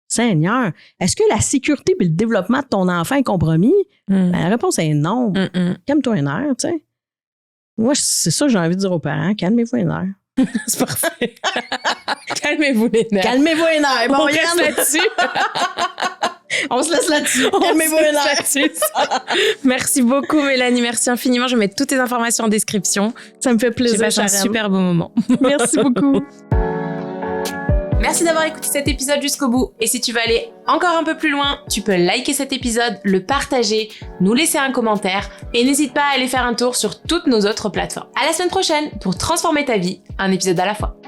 Seigneur, est-ce que la sécurité et le développement de ton enfant est compromis? Ben, la réponse est non. Calme-toi un air, tu sais. Moi, c'est ça que j'ai envie de dire aux parents. Calmez-vous un air. C'est parfait. Calmez-vous les nerfs. Calmez-vous un air. Bon, on reste là-dessus. On se laisse là-dessus. Calmez-vous un air. Merci beaucoup, Mélanie. Merci infiniment. Je vais mettre toutes tes informations en description. Ça me fait plaisir. J'ai passé un super beau moment. Merci beaucoup. Merci d'avoir écouté cet épisode jusqu'au bout. Et si tu veux aller encore un peu plus loin, tu peux liker cet épisode, le partager, nous laisser un commentaire et n'hésite pas à aller faire un tour sur toutes nos autres plateformes. À la semaine prochaine pour transformer ta vie, un épisode à la fois.